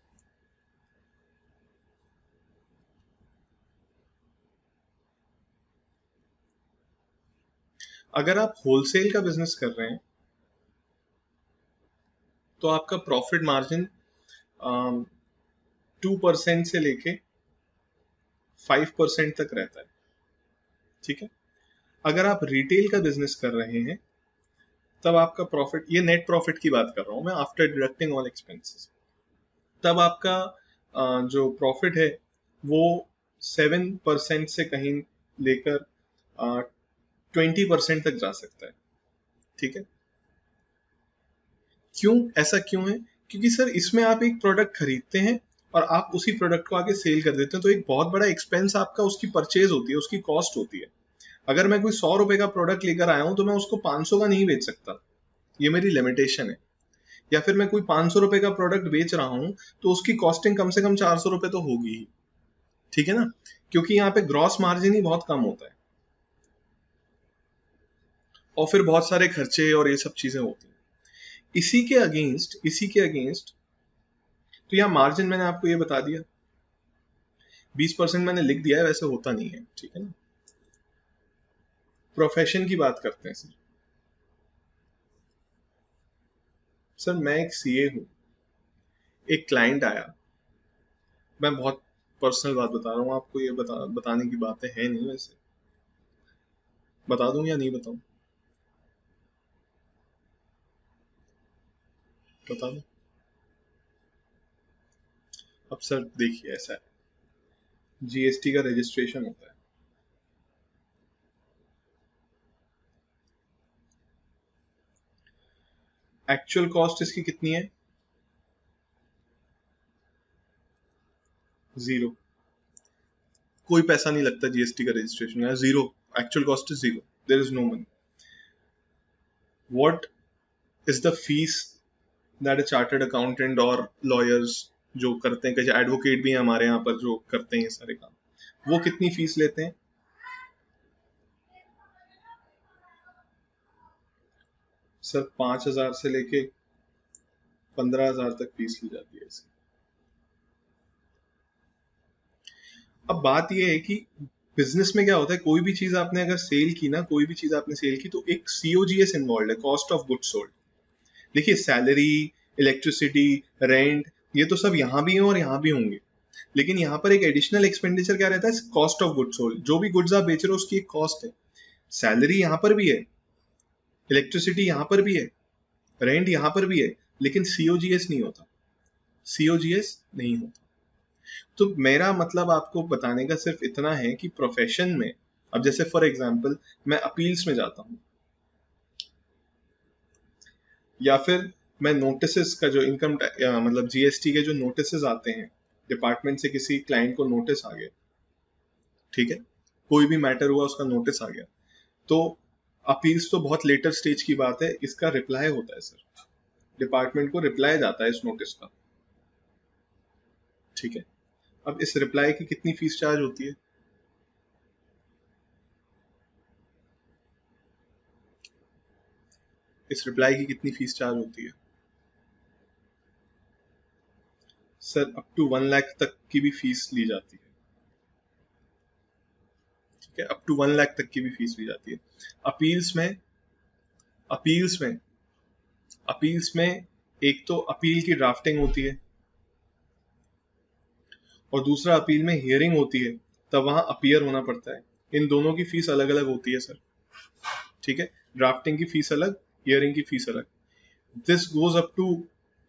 अगर आप होलसेल का बिजनेस कर रहे हैं तो आपका प्रॉफिट मार्जिन 2% से लेके 5% तक रहता है। ठीक है। अगर आप रिटेल का बिजनेस कर रहे हैं तब आपका प्रॉफिट, ये नेट प्रॉफिट की बात कर रहा हूं मैं, आफ्टर डिडक्टिंग ऑल एक्सपेंसेस, तब आपका जो प्रॉफिट है वो 7% से कहीं लेकर 20% तक जा सकता है। ठीक है। क्यों, ऐसा क्यों है? क्योंकि सर इसमें आप एक प्रोडक्ट खरीदते हैं और आप उसी प्रोडक्ट को आगे सेल कर देते हैं, तो एक बहुत बड़ा एक्सपेंस आपका उसकी परचेज होती है, उसकी कॉस्ट होती है। अगर मैं कोई 100 रुपए का प्रोडक्ट लेकर आया हूं तो मैं उसको 500 का नहीं बेच सकता, ये मेरी लिमिटेशन है। या फिर मैं कोई 500 रुपए का प्रोडक्ट बेच रहा हूं तो उसकी कॉस्टिंग कम से कम 400 रुपए तो होगी ही। ठीक है ना, क्योंकि यहाँ पे ग्रॉस मार्जिन ही बहुत कम होता है और फिर बहुत सारे खर्चे और ये सब चीजें होती हैं। इसी के अगेंस्ट तो यहाँ मार्जिन मैंने आपको ये बता दिया, 20% मैंने लिख दिया है, वैसे होता नहीं है। ठीक है ना। प्रोफेशन की बात करते हैं सर। सर मैं एक सीए हूं, एक क्लाइंट आया, मैं बहुत पर्सनल बात बता रहा हूँ आपको, ये बताने की बातें हैं नहीं, वैसे बता दूं या नहीं बताऊं? बता दूं? अब सर देखिए, ऐसा है, जीएसटी का रजिस्ट्रेशन होता है। एक्चुअल कॉस्ट इसकी कितनी है? 0। कोई पैसा नहीं लगता जीएसटी का रजिस्ट्रेशन, या 0। Actual cost is 0, there is no money. What is the fees that a chartered accountant और लॉयर्स जो करते हैं, कैसे एडवोकेट भी हैं हमारे यहाँ पर जो करते हैं ये सारे काम, वो कितनी फीस लेते हैं? सर 5,000 से लेके 15,000 तक फीस ली जाती है इसकी। अब बात यह है कि बिजनेस में क्या होता है, कोई भी चीज आपने अगर सेल की ना, कोई भी चीज आपने सेल की तो एक सीओजीएस इन्वॉल्व है, कॉस्ट ऑफ गुड्स सोल्ड। देखिए सैलरी, इलेक्ट्रिसिटी, रेंट, ये तो सब यहाँ भी हैं और यहाँ भी होंगे, लेकिन यहाँ पर एक एडिशनल एक्सपेंडिचर क्या रहता है, कॉस्ट ऑफ गुड्स सोल्ड। जो भी गुड्स आप बेच रहे हो उसकी एक कॉस्ट है। सैलरी यहाँ पर भी है, इलेक्ट्रिसिटी यहाँ पर भी है, रेंट यहाँ पर भी है, लेकिन सीओजीएस नहीं होता, सीओजीएस नहीं होता। तो मेरा मतलब आपको बताने का सिर्फ इतना है कि प्रोफेशन में, अब जैसे फॉर एग्जांपल मैं अपील्स में जाता हूं, या फिर मैं नोटिस का जो इनकम मतलब जीएसटी के जो नोटिस आते हैं, डिपार्टमेंट से किसी क्लाइंट को नोटिस आ गया, ठीक है, कोई भी मैटर हुआ उसका नोटिस आ गया, तो अपील्स तो बहुत लेटर स्टेज की बात है, इसका रिप्लाई होता है सर, डिपार्टमेंट को रिप्लाई जाता है इस नोटिस का। ठीक है। अब इस रिप्लाई की कितनी फीस चार्ज होती है? इस रिप्लाई की कितनी फीस चार्ज होती है? सर अप टू 1 लाख तक की भी फीस ली जाती है। ठीक है, अप टू 1 लाख तक की भी फीस ली जाती है। अपील्स में अपील्स में अपील्स में एक तो अपील की ड्राफ्टिंग होती है और दूसरा अपील में हियरिंग होती है, तब वहां अपीयर होना पड़ता है। इन दोनों की फीस अलग अलग होती है सर। ठीक है, ड्राफ्टिंग की फीस अलग, हियरिंग की फीस अलग। This goes up to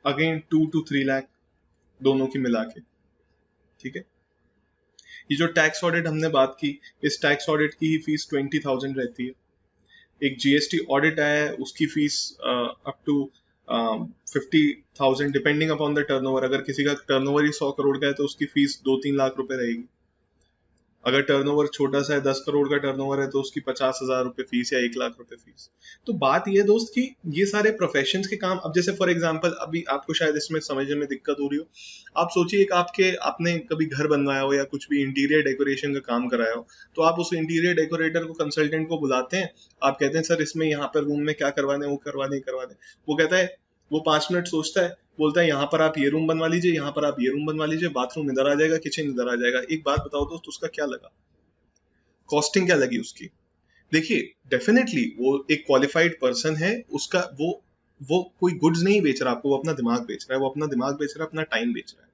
again 2 to 3 lakh दोनों की मिला के। ठीक है। ये जो टैक्स ऑडिट हमने बात की, इस टैक्स ऑडिट की ही फीस 20,000 रहती है। एक जीएसटी ऑडिट आया है, उसकी fees up to 50,000 depending upon the turnover. अगर किसी का टर्नओवर ही 100 करोड़ का है तो उसकी फीस 2-3 लाख रुपए रहेगी। अगर टर्नओवर छोटा सा है, 10 करोड़ का टर्नओवर है, तो उसकी 50,000 रुपए फीस या 1 लाख रुपए फीस। तो बात ये दोस्त कि ये सारे प्रोफेशंस के काम, अब जैसे फॉर एग्जांपल अभी आपको शायद इसमें समझने में दिक्कत हो रही हो, आप सोचिए एक आपने कभी घर बनवाया हो या कुछ भी इंटीरियर डेकोरेशन का काम कराया हो, तो आप उस इंटीरियर डेकोरेटर को, कंसल्टेंट को बुलाते हैं, आप कहते हैं सर इसमें यहाँ पर रूम में क्या करवा दें, वो करवा दें। वो कहता है, वो 5 मिनट सोचता है, बोलता है यहाँ पर आप ये रूम बनवा लीजिए, यहाँ पर आप ये रूम बनवा लीजिए, बाथरूम इधर आ जाएगा, किचन इधर आ जाएगा। एक बात बताओ दोस्त, उसका क्या लगा, कॉस्टिंग क्या लगी उसकी? देखिए, डेफिनेटली वो एक क्वालिफाइड पर्सन है, उसका वो कोई गुड्स नहीं बेच रहा आपको, वो अपना दिमाग बेच रहा है, वो अपना दिमाग बेच रहा है, अपना टाइम बेच रहा है।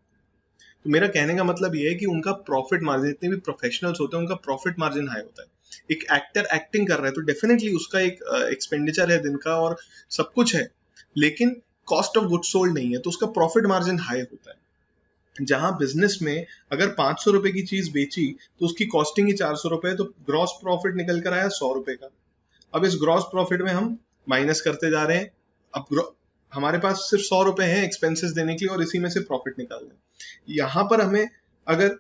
तो मेरा कहने का मतलब ये है कि उनका प्रॉफिट मार्जिन, जितने भी प्रोफेशनल्स होते हैं उनका प्रॉफिट मार्जिन हाई होता है। एक एक्टर एक्टिंग कर रहा है तो डेफिनेटली उसका एक एक्सपेंडिचर है दिन का और सब कुछ है, लेकिन कॉस्ट ऑफ गुड सोल्ड नहीं है, तो उसका प्रॉफिट मार्जिन हाई होता है। जहां बिजनेस में अगर 500 रुपए की चीज बेची तो उसकी कॉस्टिंग ही 400 रुपए, तो ग्रॉस प्रॉफिट निकल कर आया 100 रुपए का। अब इस ग्रॉस प्रॉफिट में हम माइनस करते जा रहे हैं। अब हमारे पास सिर्फ 100 रुपए हैं एक्सपेंसेस देने के लिए और इसी में से प्रॉफिट निकालना है। यहां पर हमें अगर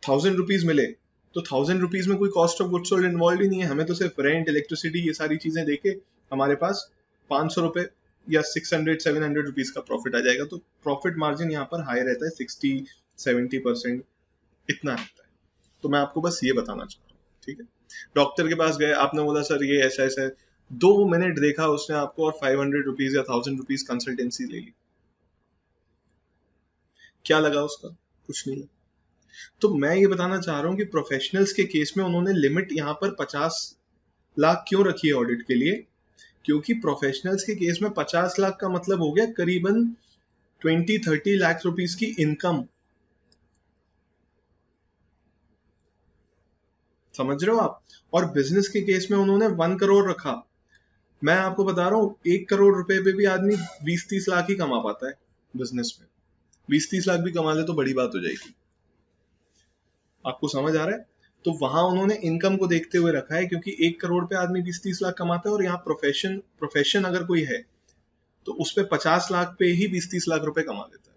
1,000 रुपीज मिले तो 1,000 रुपीज में कोई cost of good sold involve ही नहीं है, हमें तो सिर्फ रेंट, इलेक्ट्रिसिटी, ये सारी चीजें देके हमारे पास 500 रुपए या 600-700 रुपीज का प्रॉफिट आ जाएगा। तो प्रॉफिट मार्जिन यहाँ पर हाई रहता है, 60-70% इतना रहता है। तो मैं आपको बस ये बताना चाह रहा हूँ, ठीक है। डॉक्टर के पास गए, आपने बोला सर ये ऐसा ऐसा है, 2 मिनट देखा उसने आपको और 500 रुपीज या 1,000 रुपीज कंसल्टेंसी ले ली। क्या लगा उसका? कुछ नहीं। तो मैं ये बताना चाह रहा हूँ कि प्रोफेशनल्स के केस में उन्होंने लिमिट यहाँ पर 50 लाख क्यों रखी है ऑडिट के लिए? क्योंकि प्रोफेशनल्स के केस में 50 लाख का मतलब हो गया करीबन 20-30 लाख रुपीज की इनकम। समझ रहे हो आप? और बिजनेस के केस में उन्होंने 1 करोड़ रखा। मैं आपको बता रहा हूँ 1 करोड़ रुपए पे भी आदमी 20-30 लाख ही कमा पाता है बिजनेस में। 20-30 लाख भी कमा ले तो बड़ी बात हो जाएगी। आपको समझ आ रहा है? तो वहां उन्होंने इनकम को देखते हुए रखा है, क्योंकि 1 करोड़ पे आदमी 20-30 लाख कमाता है और यहाँ प्रोफेशन अगर कोई है तो उस पे 50 लाख पे ही 20-30 लाख रुपए कमा लेता है।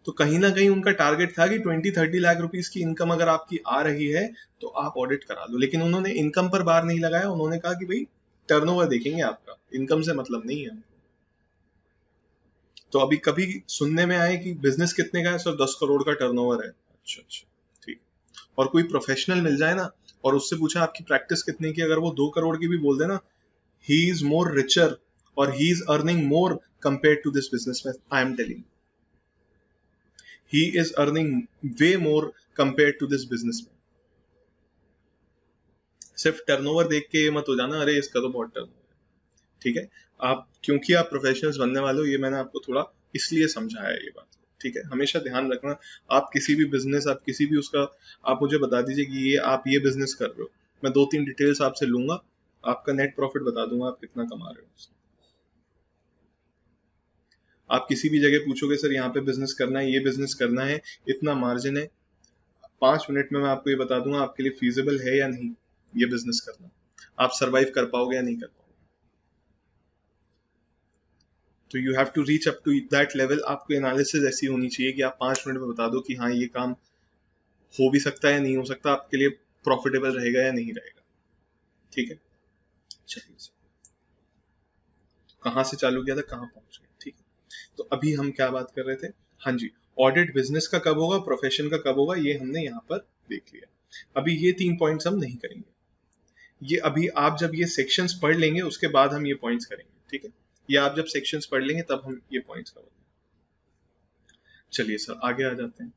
तो कहीं ना कहीं उनका टारगेट था कि 20-30 लाख रुपीस की इनकम अगर आपकी आ रही है तो आप ऑडिट करा लो। लेकिन उन्होंने इनकम पर बार नहीं लगाया, उन्होंने कहा कि भाई टर्नओवर देखेंगे आपका, इनकम से मतलब नहीं है। तो अभी कभी सुनने में आए कि बिजनेस कितने का है, सर 10 करोड़ का टर्नओवर है। अच्छा अच्छा, ठीक। और कोई प्रोफेशनल मिल जाए ना और उससे पूछा आपकी प्रैक्टिस कितने की, अगर वो 2 करोड़ की भी बोल दे ना, ही इज मोर रिचर और he is earning more compare to this businessman, I am telling, he is earning way more compare to this businessman. सिर्फ टर्नओवर देख के ये मत हो जाना अरे इसका तो बहुत टर्नओवर है, ठीक है। आप क्योंकि आप प्रोफेशनल्स बनने वाले हो, ये मैंने आपको थोड़ा इसलिए समझाया ये बात, ठीक है। हमेशा ध्यान रखना, आप किसी भी बिजनेस, आप किसी भी उसका, आप मुझे बता दीजिए कि ये आप ये बिजनेस कर रहे हो, मैं 2-3 डिटेल्स आपसे लूंगा, आपका नेट प्रॉफिट बता दूंगा आप कितना कमा रहे हो। आप किसी भी जगह पूछोगे सर यहाँ पे बिजनेस करना है, ये बिजनेस करना है, इतना मार्जिन है, 5 मिनट में मैं आपको ये बता दूंगा आपके लिए फीजिबल है या नहीं ये बिजनेस करना, आप सरवाइव कर पाओगे या नहीं कर पाओगे। तो you have to reach up to that level. आपको एनालिसिस ऐसी होनी चाहिए कि आप 5 मिनट में बता दो कि हाँ ये काम हो भी सकता है, नहीं हो सकता, आपके लिए प्रॉफिटेबल रहेगा या नहीं रहेगा, ठीक है। चलिए सर, कहाँ से चालू किया था, कहाँ पहुंच गए, ठीक है। तो अभी हम क्या बात कर रहे थे? हाँ जी, ऑडिट बिजनेस का कब होगा, प्रोफेशन का कब होगा, ये हमने यहाँ पर देख लिया। अभी ये 3 पॉइंट्स हम नहीं करेंगे, ये अभी आप जब ये सेक्शंस पढ़ लेंगे उसके बाद हम ये पॉइंट्स करेंगे, ठीक है। ये आप जब सेक्शंस पढ़ लेंगे तब हम ये पॉइंट्स करेंगे। चलिए सर आगे आ जाते हैं।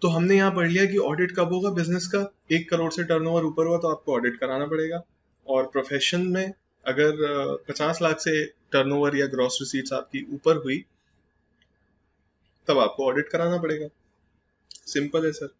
तो हमने यहाँ पढ़ लिया कि ऑडिट कब होगा बिजनेस का, 1 करोड़ से टर्नओवर ऊपर हुआ तो आपको ऑडिट कराना पड़ेगा। और प्रोफेशन में अगर 50 लाख से टर्नओवर या ग्रॉस रिसीट्स आपकी ऊपर हुई तब आपको ऑडिट कराना पड़ेगा। सिंपल है सर।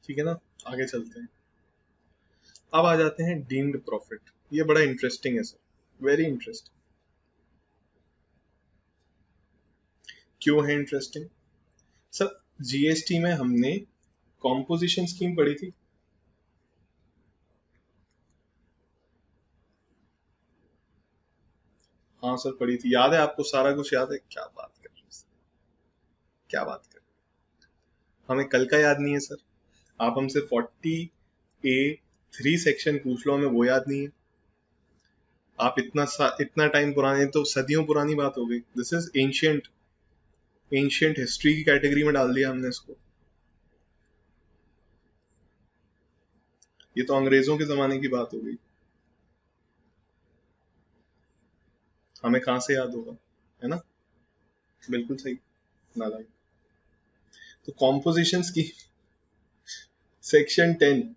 ठीक है ना, आगे चलते हैं। अब आ जाते हैं डीम्ड प्रॉफिट। ये बड़ा इंटरेस्टिंग है सर, वेरी इंटरेस्टिंग। क्यों है इंटरेस्टिंग सर? जीएसटी में हमने कॉम्पोजिशन स्कीम पढ़ी थी। हाँ सर पढ़ी थी, याद है आपको? सारा कुछ याद है? क्या बात कर रहे हैं सर, क्या बात कर रहे हैं? हमें कल का याद नहीं है सर? आप हमसे 40A3 सेक्शन पूछ लो, हमें वो याद नहीं है। आप इतना टाइम पुराने, तो सदियों पुरानी बात हो गई। This is ancient, ancient history की कैटेगरी में डाल दिया हमने इसको। ये तो अंग्रेजों के जमाने की बात हो गई, हमें कहाँ से याद होगा, है ना? बिल्कुल सही, नालायक। तो कॉम्पोजिशन की सेक्शन 10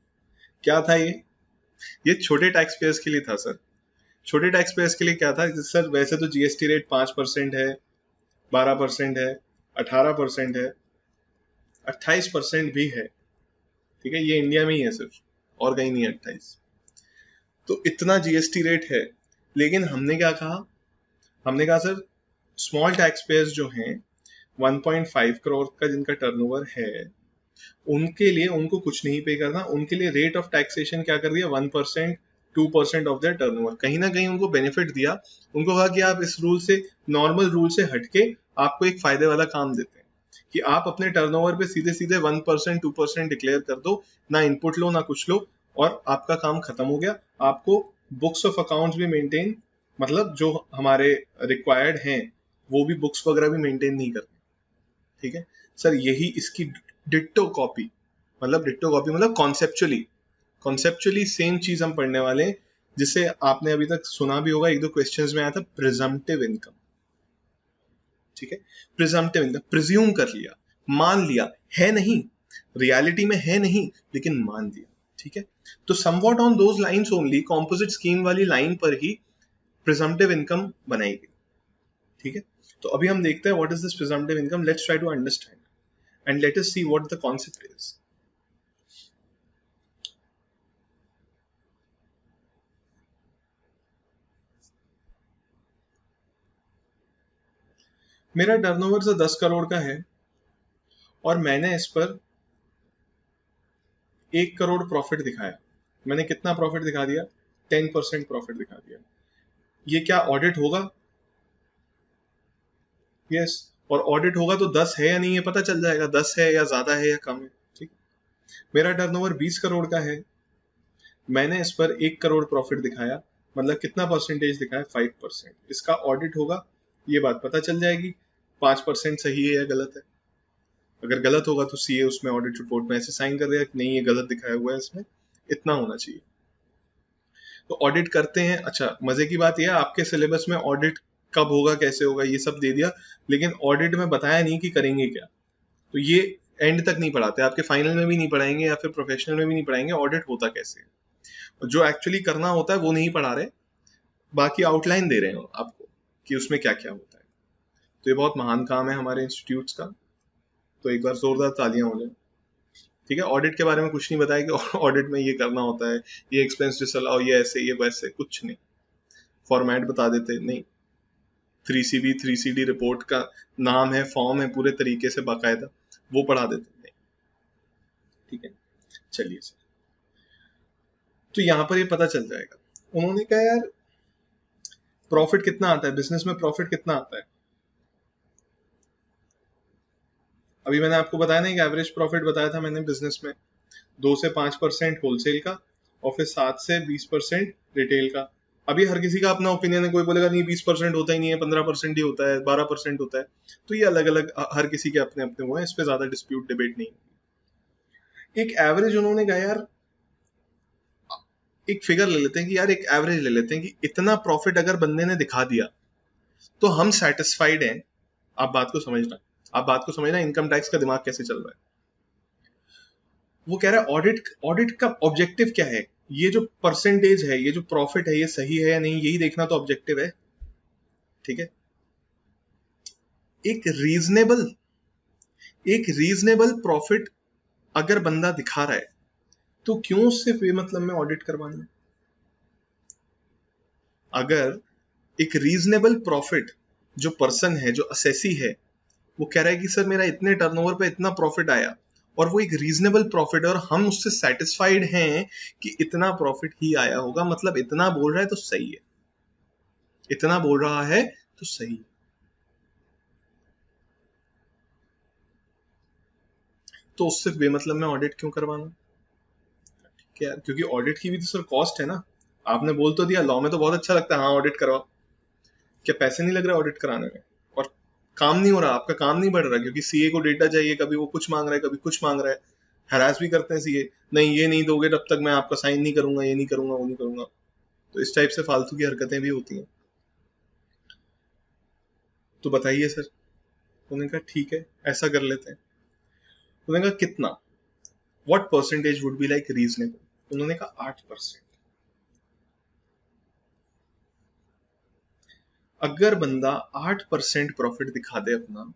क्या था ये छोटे टैक्स पेयर्स के लिए था सर। छोटे टैक्स पेयर्स के लिए क्या था सर? वैसे तो जीएसटी रेट 5% है, 12% है, 18% है, 28% भी है। ठीक है, ये इंडिया में ही है सिर्फ, और कहीं नहीं है 28। तो इतना जीएसटी रेट है, लेकिन हमने क्या कहा? हमने कहा सर स्मॉल टैक्स पेयर्स जो हैं 1.5 करोड़ का जिनका टर्नओवर है, उनके लिए उनको कुछ नहीं पे करना। उनके लिए रेट ऑफ टैक्सेशन क्या कर दिया? 1%, 2% ऑफ देयर टर्नओवर। कहीं ना कहीं उनको बेनिफिट दिया। उनको कहा कि आप इस रूल से, नॉर्मल रूल से हटके आपको एक फायदे वाला काम देते हैं कि आप अपने टर्नओवर पे सीधे सीधे 1%, 2% डिक्लेयर कर दो, ना इनपुट लो ना कुछ लो, और आपका काम खत्म हो गया। आपको बुक्स ऑफ अकाउंट्स भी मेंटेन, मतलब जो हमारे रिक्वायर्ड हैं वो भी बुक्स वगैरह भी मेंटेन नहीं करते। ठीक है सर, यही इसकी डिट्टो कॉपी, मतलब डिट्टो कॉपी मतलब कॉन्सेप्चुअली सेम चीज हम पढ़ने वाले हैं, जिसे आपने अभी तक सुना भी होगा, एक दो क्वेश्चंस में आया था, प्रिजम्पटिव इनकम। ठीक है, प्रिजम्पटिव इनकम, प्रिज्यूम कर लिया, मान लिया, है नहीं, रियलिटी में है नहीं, लेकिन मान लिया। ठीक है, तो somewhat on those lines only, composite scheme वाली लाइन पर ही प्रिजम्पटिव इनकम बनाई गई। ठीक है, तो अभी हम देखते हैं what is this presumptive income. Let's try to understand and let us see what the concept is. मेरा टर्नओवर से 10 करोड़ का है और मैंने इस पर 1 करोड़ प्रॉफिट दिखाया। मैंने कितना प्रॉफिट दिखा दिया? 10% प्रॉफिट दिखा दिया। ये क्या ऑडिट होगा? यस, और ऑडिट होगा तो 10 है या नहीं है पता चल जाएगा, 10 है या ज्यादा है या कम है। ठीक, मेरा टर्नओवर 20 करोड़ का है, मैंने इस पर 1 करोड़ प्रॉफिट दिखाया, मतलब कितना परसेंटेज दिखाया? 5%। इसका ऑडिट होगा, ये बात पता चल जाएगी 5% सही है या गलत है। अगर गलत होगा तो सीए उसमें ऑडिट रिपोर्ट में ऐसे साइन कर देगा कि नहीं ये गलत दिखाया हुआ है, इसमें इतना होना चाहिए। तो ऑडिट करते हैं। अच्छा, मजे की बात यह है आपके सिलेबस में ऑडिट कब होगा, कैसे होगा, ये सब दे दिया, लेकिन ऑडिट में बताया नहीं कि करेंगे क्या। तो ये एंड तक नहीं पढ़ाते, आपके फाइनल में भी नहीं पढ़ाएंगे या फिर प्रोफेशनल में भी नहीं पढ़ाएंगे ऑडिट होता कैसे है। जो एक्चुअली करना होता है वो नहीं पढ़ा रहे, बाकी आउटलाइन दे रहे हैं आपको कि उसमें क्या क्या होता है। तो ये बहुत महान काम है हमारे इंस्टीट्यूट्स का, तो एक बार जोरदार तालियां हो जाए। ठीक है, ऑडिट के बारे में कुछ नहीं बताया कि ऑडिट में ये करना होता है, ये एक्सपेंस डिसअलाउ, ये ऐसे ये वैसे, कुछ नहीं। फॉर्मेट बता देते नहीं, 3CB 3CD रिपोर्ट का नाम है, फॉर्म है, पूरे तरीके से बाकायदा, वो पढ़ा देते नहीं। ठीक है, चलिए सर, तो यहां पर ये पता चल जाएगा। उन्होंने कहा यार प्रॉफिट कितना आता है बिजनेस में, प्रॉफिट कितना आता है? अभी मैंने आपको बताया ना कि एवरेज प्रॉफिट बताया था मैंने बिजनेस में, 2 से 5% होलसेल का और फिर 7 से 20% रिटेल का। अभी हर किसी का अपना ओपिनियन है, कोई बोलेगा नहीं 20% होता ही नहीं है, 15% ही होता है, 12% होता है। तो ये अलग अलग हर किसी के अपने अपने वो है, इस पे ज्यादा डिस्प्यूट डिबेट नहीं। एक एवरेज उन्होंने कहा यार, एक फिगर ले लेते हैं कि यार, एक एवरेज ले लेते हैं कि इतना प्रॉफिट अगर बंदे ने दिखा दिया तो हम सेटिस्फाइड हैं। आप बात को समझना, आप बात को समझना, इनकम टैक्स का दिमाग कैसे चल रहा है। वो कह रहा है ऑडिट ऑडिट का ऑब्जेक्टिव क्या है, ये जो परसेंटेज है, ये जो प्रॉफिट है, ये सही है या नहीं, यही देखना तो ऑब्जेक्टिव है। ठीक है, एक रीजनेबल प्रॉफिट अगर बंदा दिखा रहा है तो क्यों उससे बेमतलब में ऑडिट करवाना है? अगर एक रीजनेबल प्रॉफिट जो पर्सन है, जो असेसी है, वो कह रहा है कि सर मेरा इतने टर्नओवर पे इतना प्रॉफिट आया, और वो एक रीजनेबल प्रॉफिट है और हम उससे सेटिस्फाइड हैं कि इतना प्रॉफिट ही आया होगा, मतलब इतना बोल रहा है तो सही है, इतना बोल रहा है तो सही है। तो उससे बेमतलब में ऑडिट क्यों करवाना? क्या, क्योंकि ऑडिट की भी तो सर कॉस्ट है ना। आपने बोल तो दिया, लॉ में तो बहुत अच्छा लगता है, हाँ ऑडिट करवाओ, क्या पैसे नहीं लग रहे ऑडिट कराने में? और काम नहीं हो रहा, आपका काम नहीं बढ़ रहा, क्योंकि सीए को डेटा चाहिए, कभी वो कुछ मांग रहा है, कभी कुछ मांग रहा है, हरास भी करते हैं सीए, नहीं ये नहीं दोगे तब तक मैं आपका साइन नहीं करूंगा, ये नहीं करूंगा, वो नहीं करूंगा। तो इस टाइप से फालतू की हरकतें भी होती हैं। तो बताइए सर। उन्होंने कहा ठीक है ऐसा कर लेते हैं। उन्होंने कहा कितना, what percentage would be like reasonable? उन्होंने कहा 8%। अगर बंदा 8% प्रॉफिट दिखा दे अपना,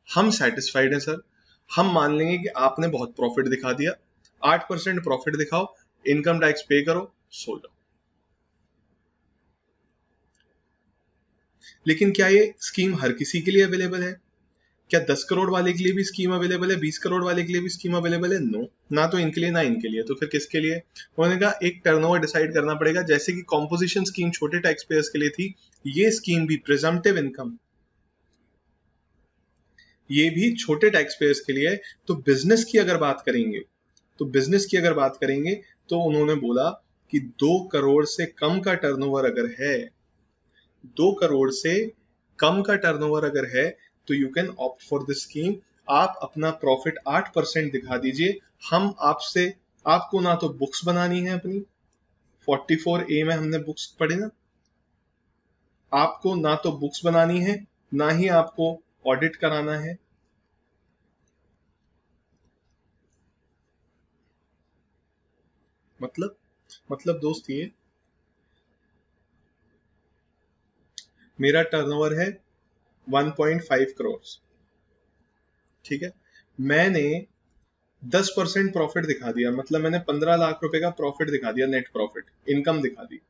हम सेटिस्फाइड हैं सर, हम मान लेंगे कि आपने बहुत प्रॉफिट दिखा दिया, 8% प्रॉफिट दिखाओ, इनकम टैक्स पे करो, सो जाओ। लेकिन क्या ये स्कीम हर किसी के लिए अवेलेबल है? क्या 10 करोड़ वाले के लिए भी स्कीम अवेलेबल है, 20 करोड़ वाले के लिए भी स्कीम अवेलेबल है? नो, ना तो इनके लिए ना इनके लिए, तो फिर किसके लिए? उन्होंने कहा एक टर्नओवर डिसाइड करना पड़ेगा, जैसे कि कॉम्पोजिशन स्कीम छोटे टैक्स पेयर्स के लिए थी, ये स्कीम भी प्रिजम्पटिव इनकम, ये भी छोटे टैक्स पेयर्स के लिए है। तो बिजनेस की अगर बात करेंगे, तो उन्होंने बोला कि 2 करोड़ से कम का टर्नओवर अगर है, 2 करोड़ से कम का टर्नओवर अगर है, तो you can opt for this scheme. आप अपना प्रॉफिट 8% दिखा दीजिए, हम आपसे, आपको ना तो बुक्स बनानी है अपनी, 44A में हमने बुक्स पढ़ी ना, आपको ना तो बुक्स बनानी है, ना ही आपको ऑडिट कराना है। मतलब दोस्त ये, मेरा टर्नओवर है 1.5 करोड़, ठीक है, मैंने 10% प्रॉफिट दिखा दिया, मतलब मैंने 15 लाख रुपए का प्रॉफिट दिखा दिया, नेट प्रॉफिट, इनकम दिखा दी,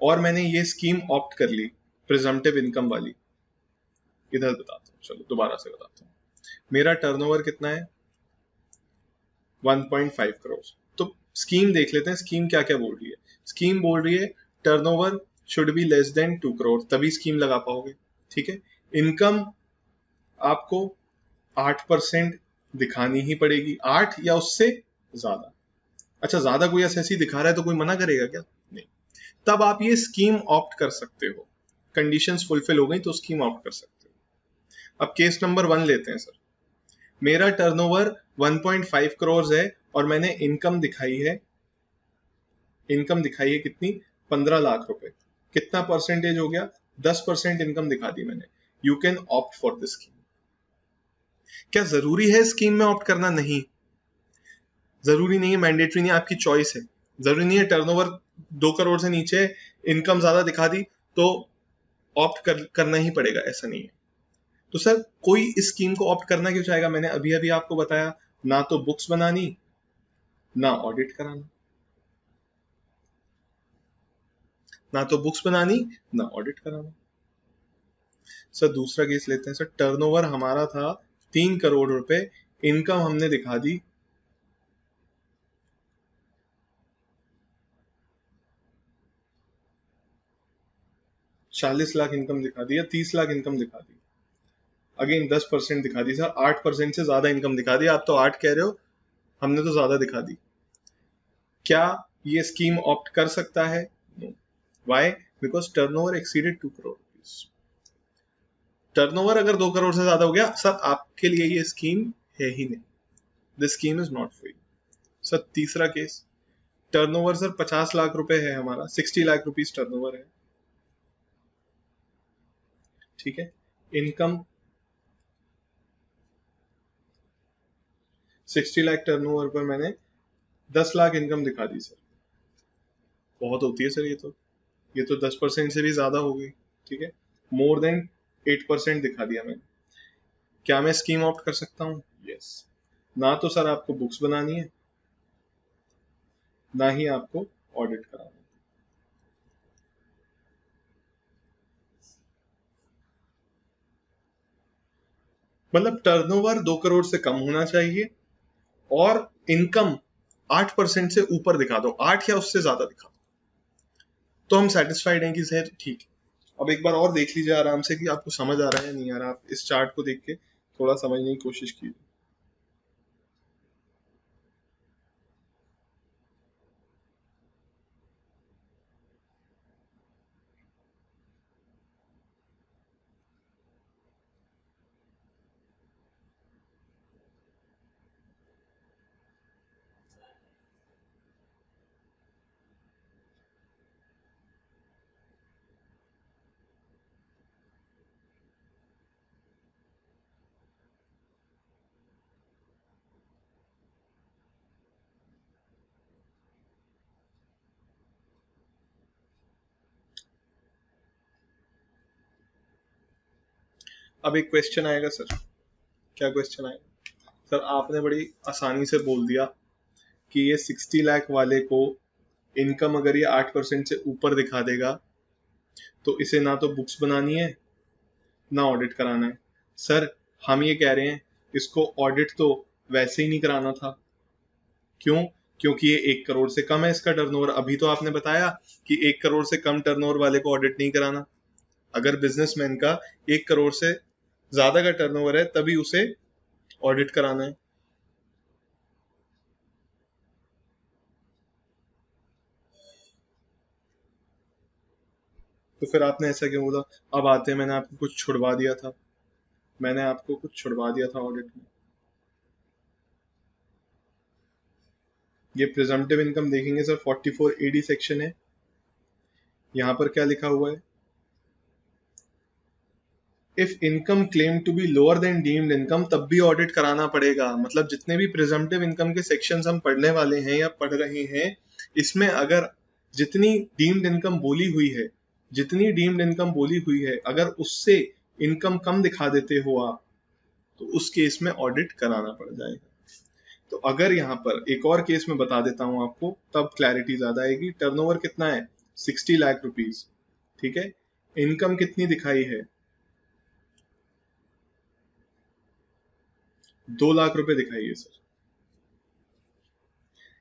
और मैंने ये स्कीम ऑप्ट कर ली प्रिजम्पटिव इनकम वाली। इधर बताता हूँ, चलो दोबारा से बताता हूँ। मेरा टर्नओवर कितना है? 1.5 करोड़। तो स्कीम देख लेते हैं, स्कीम क्या क्या बोल रही है। स्कीम बोल रही है turnover should be less than 2 crore, तभी स्कीम लगा पाओगे, ठीक है। इनकम आपको 8% दिखानी ही पड़ेगी, 8 या उससे ज्यादा। अच्छा, ज्यादा कोई एसएससी दिखा रहा है तो कोई मना करेगा क्या? नहीं। तब आप ये स्कीम ऑप्ट कर सकते हो, कंडीशंस फुलफिल हो गई तो स्कीम ऑप्ट कर सकते हो। अब केस नंबर 1 लेते हैं सर। मेरा टर्नओवर 1.5 करोड़ है और मैंने इनकम दिखाई है कितनी? 15 लाख रुपए। कितना परसेंटेज हो गया? 10% इनकम दिखा दी मैंने। You can opt for this scheme. क्या जरूरी है स्कीम में ऑप्ट करना? नहीं, जरूरी नहीं है, मैंडेटरी नहीं है, आपकी चॉइस है। जरूरी नहीं है टर्नओवर 2 करोड़ से नीचे इनकम ज्यादा दिखा दी तो करना ही पड़ेगा, ऐसा नहीं है। तो सर कोई इस स्कीम को ऑप्ट करना क्यों चाहेगा? मैंने अभी अभी आपको बताया, ना तो बुक्स बनानी, ना ऑडिट कराना, ना तो बुक्स बनानी, ना ऑडिट कराना। सर दूसरा केस लेते हैं सर। टर्नओवर हमारा था 3 करोड़ रुपए, इनकम हमने दिखा दी 40 लाख, इनकम दिखा दी या 30 लाख इनकम दिखा दी, अगेन 10% दिखा दी सर, 8% से ज्यादा इनकम दिखा दी। आप तो 8 कह रहे हो, हमने तो ज्यादा दिखा दी। क्या ये स्कीम ऑप्ट कर सकता है? No. Why? Because turnover exceeded 2 crore rupees. Turnover अगर 2 करोड़ से ज्यादा हो गया सर, आपके लिए ये स्कीम है ही नहीं, this scheme is not for you. Sir तीसरा केस, टर्नओवर सर 50 लाख रुपए है हमारा, 60 लाख रुपीज टर्नओवर है, ठीक है। इनकम 60 लाख टर्नओवर पर मैंने 10 लाख इनकम दिखा दी सर। बहुत होती है सर ये तो 10% से भी ज्यादा हो गई। ठीक है, मोर देन 8% दिखा दिया मैंने। क्या मैं स्कीम ऑप्ट कर सकता हूँ? यस। ना तो सर आपको बुक्स बनानी है, ना ही आपको ऑडिट कराना है। मतलब टर्नओवर 2 करोड़ से कम होना चाहिए और इनकम 8% से ऊपर दिखा दो, 8 या उससे ज्यादा दिखा दो, तो हम सेटिस्फाइड हैं कि सर ठीक है। अब एक बार और देख लीजिए आराम से कि आपको समझ आ रहा है या नहीं आ रहा। आप इस चार्ट को देख के थोड़ा समझने की कोशिश कीजिए। अब एक क्वेश्चन आएगा सर। क्या क्वेश्चन आएगा सर? आपने बड़ी आसानी से बोल दिया कि ये 60 लाख वाले को इनकम अगर ये 8% से ऊपर दिखा देगा तो इसे ना तो बुक्स बनानी है ना ऑडिट कराना है। सर हम ये कह रहे हैं इसको ऑडिट तो वैसे ही नहीं कराना था। क्यों? क्योंकि ये 1 करोड़ से कम है इसका टर्नओवर। अभी तो आपने बताया कि 1 करोड़ से कम टर्नओवर वाले को ऑडिट नहीं कराना। अगर बिजनेसमैन का 1 करोड़ से ज्यादा का टर्नओवर है तभी उसे ऑडिट कराना है। तो फिर आपने ऐसा क्यों बोला? अब आते हैं, मैंने आपको कुछ छुड़वा दिया था, मैंने आपको कुछ छुड़वा दिया था ऑडिट में। ये प्रिजम्पटिव इनकम देखेंगे सर, 44 AD सेक्शन है। यहां पर क्या लिखा हुआ है? If income claim to be lower than deemed income, तब भी ऑडिट कराना पड़ेगा। मतलब जितने भी प्रिजम्पटिव इनकम के सेक्शंस हम पढ़ने वाले हैं या पढ़ रहे हैं, इसमें अगर जितनी डीम्ड इनकम बोली हुई है, जितनी डीम्ड इनकम बोली हुई है, अगर उससे इनकम कम दिखा देते हो आप, तो उस केस में ऑडिट कराना पड़ जाएगा। तो अगर यहाँ पर एक और केस में बता देता हूं आपको, तब क्लैरिटी ज्यादा आएगी। टर्नओवर कितना है? 60 लाख रुपीस। ठीक है, इनकम कितनी दिखाई है? 2 लाख रुपए दिखाई है sir.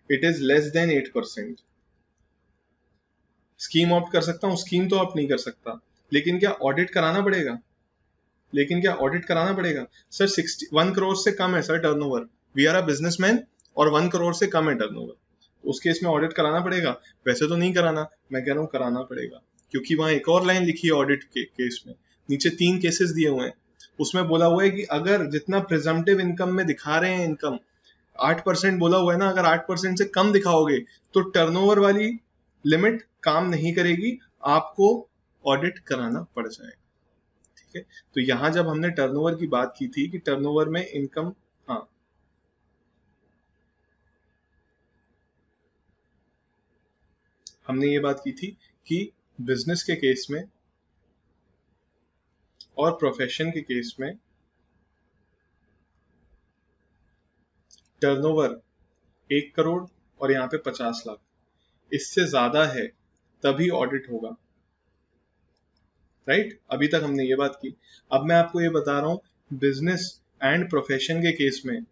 It is less than 8%। Scheme opt कर सकता हूं? स्कीम तो ऑप्ट नहीं कर सकता, लेकिन क्या ऑडिट कराना पड़ेगा? लेकिन क्या ऑडिट कराना पड़ेगा? सर 1 करोड़ से कम है sir turnover, we are a businessman, और 1 करोड़ से कम है टर्नओवर, उस केस में ऑडिट कराना पड़ेगा? वैसे तो नहीं कराना, मैं कह रहा हूँ कराना पड़ेगा, क्योंकि वहां एक और लाइन लिखी है ऑडिट के केस में, नीचे 3 केसेस दिए हुए हैं, उसमें बोला हुआ है कि अगर जितना प्रिजम्पटिव इनकम में दिखा रहे हैं इनकम 8% बोला हुआ है ना, अगर 8% से कम दिखाओगे तो टर्नओवर वाली लिमिट काम नहीं करेगी, आपको ऑडिट कराना पड़ जाएगा। ठीक है, तो यहां जब हमने टर्नओवर की बात की थी कि टर्नओवर में इनकम, हाँ, हमने ये बात की थी कि बिजनेस के केस में और प्रोफेशन के केस में टर्नओवर 1 करोड़ और यहाँ पे 50 लाख, इससे ज्यादा है तभी ऑडिट होगा। राइट, अभी तक हमने ये बात की। अब मैं आपको ये बता रहा हूं, बिजनेस एंड प्रोफेशन के केस में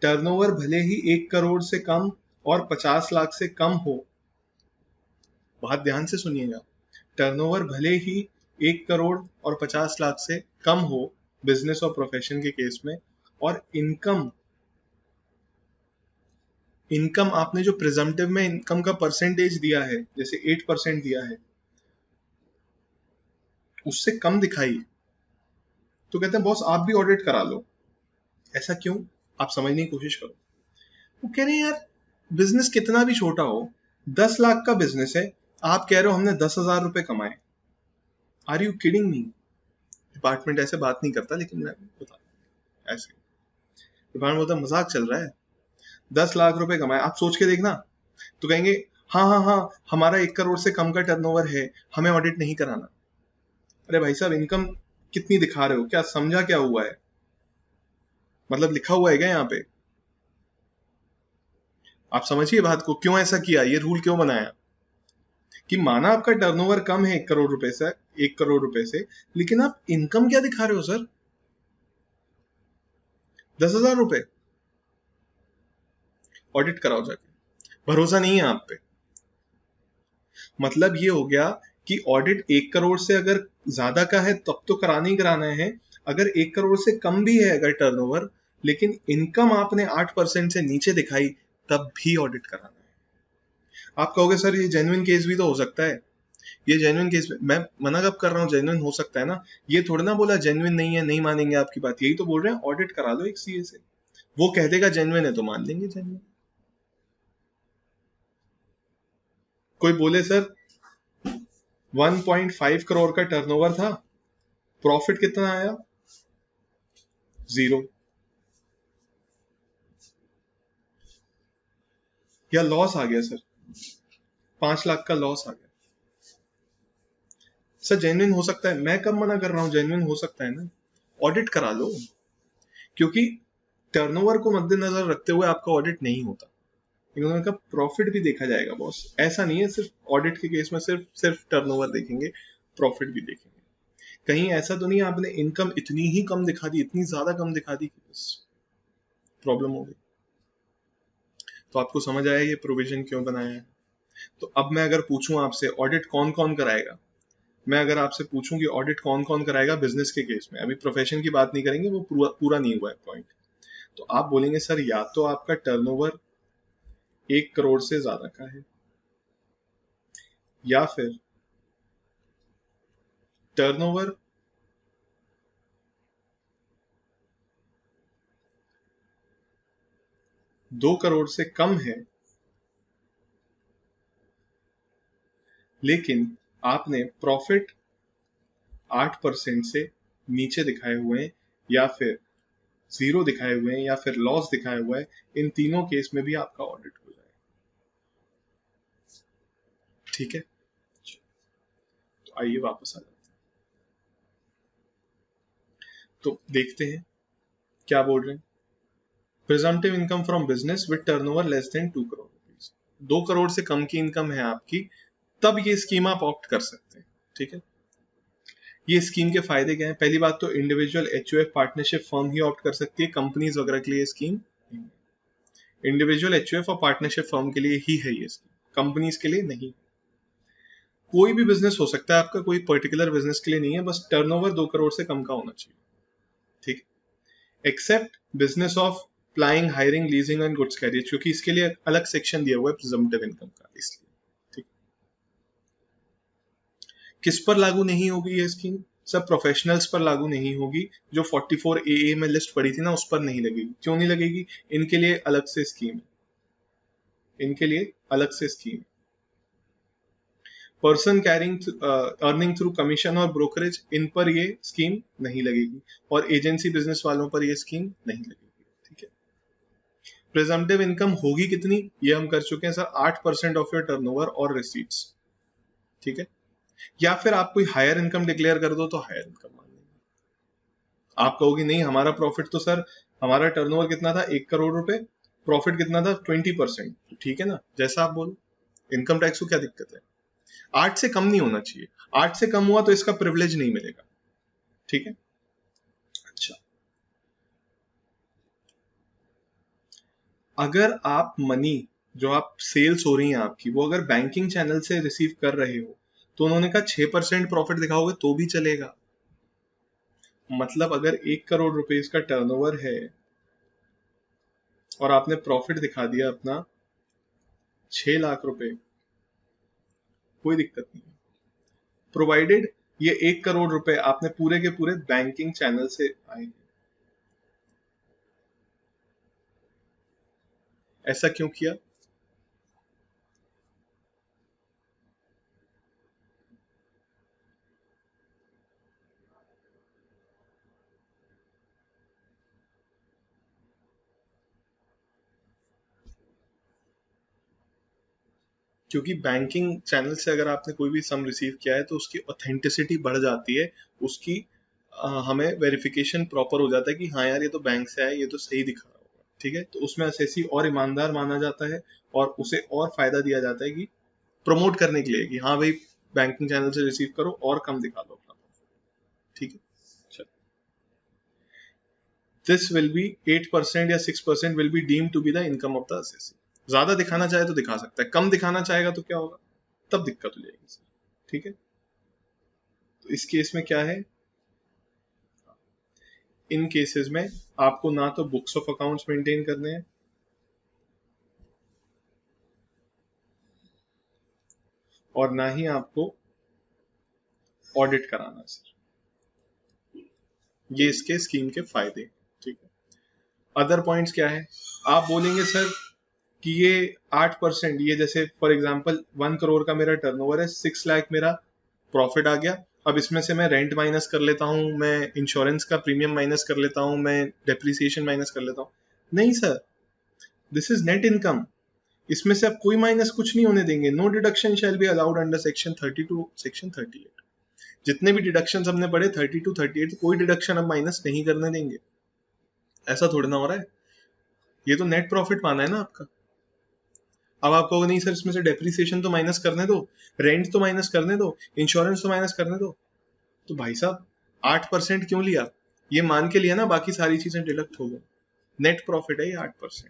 टर्नओवर भले ही 1 करोड़ से कम और 50 लाख से कम हो, बात ध्यान से सुनिएगा, टर्नओवर भले ही 1 करोड़ और 50 लाख से कम हो बिजनेस और प्रोफेशन के केस में, और इनकम, इनकम आपने जो प्रिजम्पटिव में इनकम का परसेंटेज दिया है, जैसे 8% दिया है, उससे कम दिखाई, तो कहते हैं बॉस आप भी ऑडिट करा लो। ऐसा क्यों? आप समझने की कोशिश करो। वो कह रहे हैं यार, बिजनेस कितना भी छोटा हो, 10 लाख का बिजनेस है, आप कह रहे हो हमने 10,000 रुपए कमाए, are you kidding me? Department ऐसे बात नहीं करता, लेकिन मैं बता, ऐसे डिपार्टमेंट बोलता मजाक चल रहा है। 10 लाख रुपए कमाए, आप सोच के देखना, तो कहेंगे हाँ हाँ हाँ हमारा 1 करोड़ से कम का टर्नओवर है, हमें ऑडिट नहीं कराना। अरे भाई साहब, इनकम कितनी दिखा रहे हो, क्या समझा क्या हुआ है, मतलब लिखा हुआ है क्या यहाँ पे? आप समझिए बात को, क्यों ऐसा किया, ये रूल क्यों बनाया कि माना आपका टर्नओवर कम है 1 करोड़ रुपए से, 1 करोड़ रुपए से, लेकिन आप इनकम क्या दिखा रहे हो सर, 10,000 रुपए। ऑडिट कराओ जाके, भरोसा नहीं है आप पे। मतलब ये हो गया कि ऑडिट 1 करोड़ से अगर ज्यादा का है तब तो कराना ही कराना है, अगर 1 करोड़ से कम भी है अगर टर्नओवर, लेकिन इनकम आपने 8% से नीचे दिखाई, तब भी ऑडिट कराना है। आप कहोगे सर ये जेन्युइन केस भी तो हो सकता है, ये जेन्युइन केस, मैं मना कब कर रहा हूँ, जेन्युइन हो सकता है ना, ये थोड़ा ना बोला जेन्युइन नहीं है, नहीं मानेंगे आपकी बात, यही तो बोल रहे हैं ऑडिट करा लो एक सीए से, वो कह देगा जेन्युइन है तो मान लेंगे जेन्युइन। कोई बोले सर 1.5 करोड़ का टर्नओवर था, प्रॉफिट कितना आया, 0, या लॉस आ गया सर, 5 लाख का लॉस आ गया, सर जेन्युइन हो सकता है, मैं कब मना कर रहा हूँ, जेन्युइन हो सकता है ना, ऑडिट करा लो, क्योंकि टर्नओवर को मद्देनजर रखते हुए आपका ऑडिट नहीं होता, इन्होंने कहा प्रॉफिट भी देखा जाएगा बॉस, ऐसा नहीं है सिर्फ ऑडिट के केस में सिर्फ सिर्फ टर्नओवर देखेंगे, प्रॉफिट भी देखेंगे। कहीं ऐसा तो नहीं आपने इनकम इतनी ही कम दिखा दी, इतनी ज्यादा कम दिखा दी कि बस प्रॉब्लम हो गई। तो आपको समझ आया ये प्रोविजन क्यों बनाया है। तो अब मैं अगर पूछूं आपसे ऑडिट कौन कौन कराएगा, मैं अगर आपसे पूछूं कि ऑडिट कौन कौन कराएगा बिजनेस के केस में, अभी प्रोफेशन की बात नहीं करेंगे, वो पूरा पूरा नहीं हुआ है पॉइंट, तो आप बोलेंगे सर या तो आपका टर्नओवर 1 करोड़ से ज्यादा का है, या फिर टर्नओवर 2 करोड़ से कम है, लेकिन आपने प्रॉफिट 8% से नीचे दिखाए हुए हैं, या फिर 0 दिखाए हुए हैं, या फिर लॉस दिखाया हुआ है, इन तीनों केस में भी आपका ऑडिट हो जाएगा। ठीक है, तो आइए वापस आ जाते हैं, तो देखते हैं क्या बोल रहे हैं। Presumptive income from business with turnover less than 2 crore rupees, 2 crore से कम की इनकम है आपकी, तब ये स्कीम आप ऑप्ट कर सकते हैं। ठीक है, ये स्कीम के फायदे क्या हैं, पहली बात तो इंडिविजुअल एचयूएफ पार्टनरशिप फर्म ही ऑप्ट कर सकती है, कंपनीज वगैरह के लिए स्कीम, इंडिविजुअल एचयूएफ और पार्टनरशिप फर्म के लिए ही है ये स्कीम, कंपनीज के लिए नहीं। कोई भी बिजनेस हो सकता है आपका, कोई पर्टिकुलर बिजनेस के लिए नहीं है, बस टर्नओवर 2 करोड़ से कम का होना चाहिए। ठीक, except business of flying, hiring, leasing and goods carrier, क्योंकि इसके लिए अलग सेक्शन दिया हुआ है प्रिजम्पटिव इनकम का, इसलिए। ठीक, किस पर लागू नहीं होगी ये स्कीम, सब प्रोफेशनल्स पर लागू नहीं होगी, जो 44 ए में लिस्ट पड़ी थी ना उस पर नहीं लगेगी। क्यों नहीं लगेगी, इनके लिए अलग से स्कीम है, इनके लिए अलग से स्कीम है। Person carrying earning through commission और ब्रोकरेज, इन पर ये स्कीम नहीं लगेगी, और एजेंसी बिजनेस वालों पर ये स्कीम नहीं लगेगी। ठीक है, प्रिजम्पटिव इनकम होगी कितनी, ये हम कर चुके हैं सर, 8% ऑफ योर टर्नओवर और रिसीट्स। ठीक है, या फिर आप कोई हायर इनकम डिक्लेयर कर दो तो हायर इनकम मान लेंगे। आप कहोगे नहीं हमारा प्रॉफिट तो सर, हमारा टर्नओवर कितना था, 1 करोड़ रुपए, प्रॉफिट कितना था 20%, ठीक है ना, जैसा आप बोलो, इनकम टैक्स को क्या दिक्कत है, 8 से कम नहीं होना चाहिए, 8 से कम हुआ तो इसका प्रिविलेज नहीं मिलेगा। ठीक है, अच्छा, अगर आप मनी, जो आप सेल्स हो रही हैं आपकी, वो अगर बैंकिंग चैनल से रिसीव कर रहे हो, तो उन्होंने कहा 6% प्रॉफिट दिखाओगे तो भी चलेगा। मतलब अगर 1 करोड़ रुपए का टर्नओवर है और आपने प्रॉफिट दिखा दिया अपना 6 लाख रुपए, कोई दिक्कत नहीं, प्रोवाइडेड ये 1 करोड़ रुपए आपने पूरे के पूरे बैंकिंग चैनल से आए। ऐसा क्यों किया, क्योंकि बैंकिंग चैनल से अगर आपने कोई भी सम रिसीव किया है तो उसकी ऑथेंटिसिटी बढ़ जाती है, उसकी हमें वेरिफिकेशन प्रॉपर हो जाता है कि हाँ यार ये तो बैंक से आया, ये तो सही दिखा रहा होगा, ठीक है। तो उसमें एसएससी और ईमानदार माना जाता है और उसे और फायदा दिया जाता है कि प्रमोट करने के लिए कि हाँ भाई बैंकिंग चैनल से रिसीव करो और कम दिखा दो अपना, ठीक है। This will be 8% या 6% will be deemed to be the income of the assessee. ज्यादा दिखाना चाहे तो दिखा सकता है, कम दिखाना चाहेगा तो क्या होगा, तब दिक्कत हो जाएगी सर, ठीक है। तो इस केस में क्या है, इन केसेस में आपको ना तो बुक्स ऑफ अकाउंट्स मेंटेन करने हैं और ना ही आपको ऑडिट कराना है सर। ये इसके स्कीम के फायदे, ठीक है। अदर पॉइंट्स क्या है, आप बोलेंगे सर कि ये 8%, ये जैसे फॉर एग्जांपल 1 करोड़ का मेरा टर्नओवर है, 6 लाख मेरा प्रॉफिट आ गया, अब इसमें से मैं रेंट माइनस कर लेता हूँ, मैं इंश्योरेंस का प्रीमियम माइनस कर लेता हूँ, मैं डेप्रिसिएशन माइनस कर लेता हूँ। नहीं sir, this is net income, इसमें से आप कोई माइनस कुछ नहीं होने देंगे। No deduction shall be allowed under section 32 section 38। जितने भी डिडक्शन हमने पढ़े 32 38, कोई डिडक्शन हम माइनस नहीं करने देंगे। ऐसा थोड़ी ना हो रहा है, ये तो नेट प्रॉफिट माना है ना आपका। अब आप कहोगे नहीं सर इसमें से डेप्रिसिएशन तो माइनस करने दो, रेंट तो माइनस करने दो, इंश्योरेंस तो माइनस करने दो। तो भाई साहब 8% क्यों लिया, ये मान के लिया ना बाकी सारी चीजें डिडक्ट हो गई, नेट प्रॉफिट है ये 8%।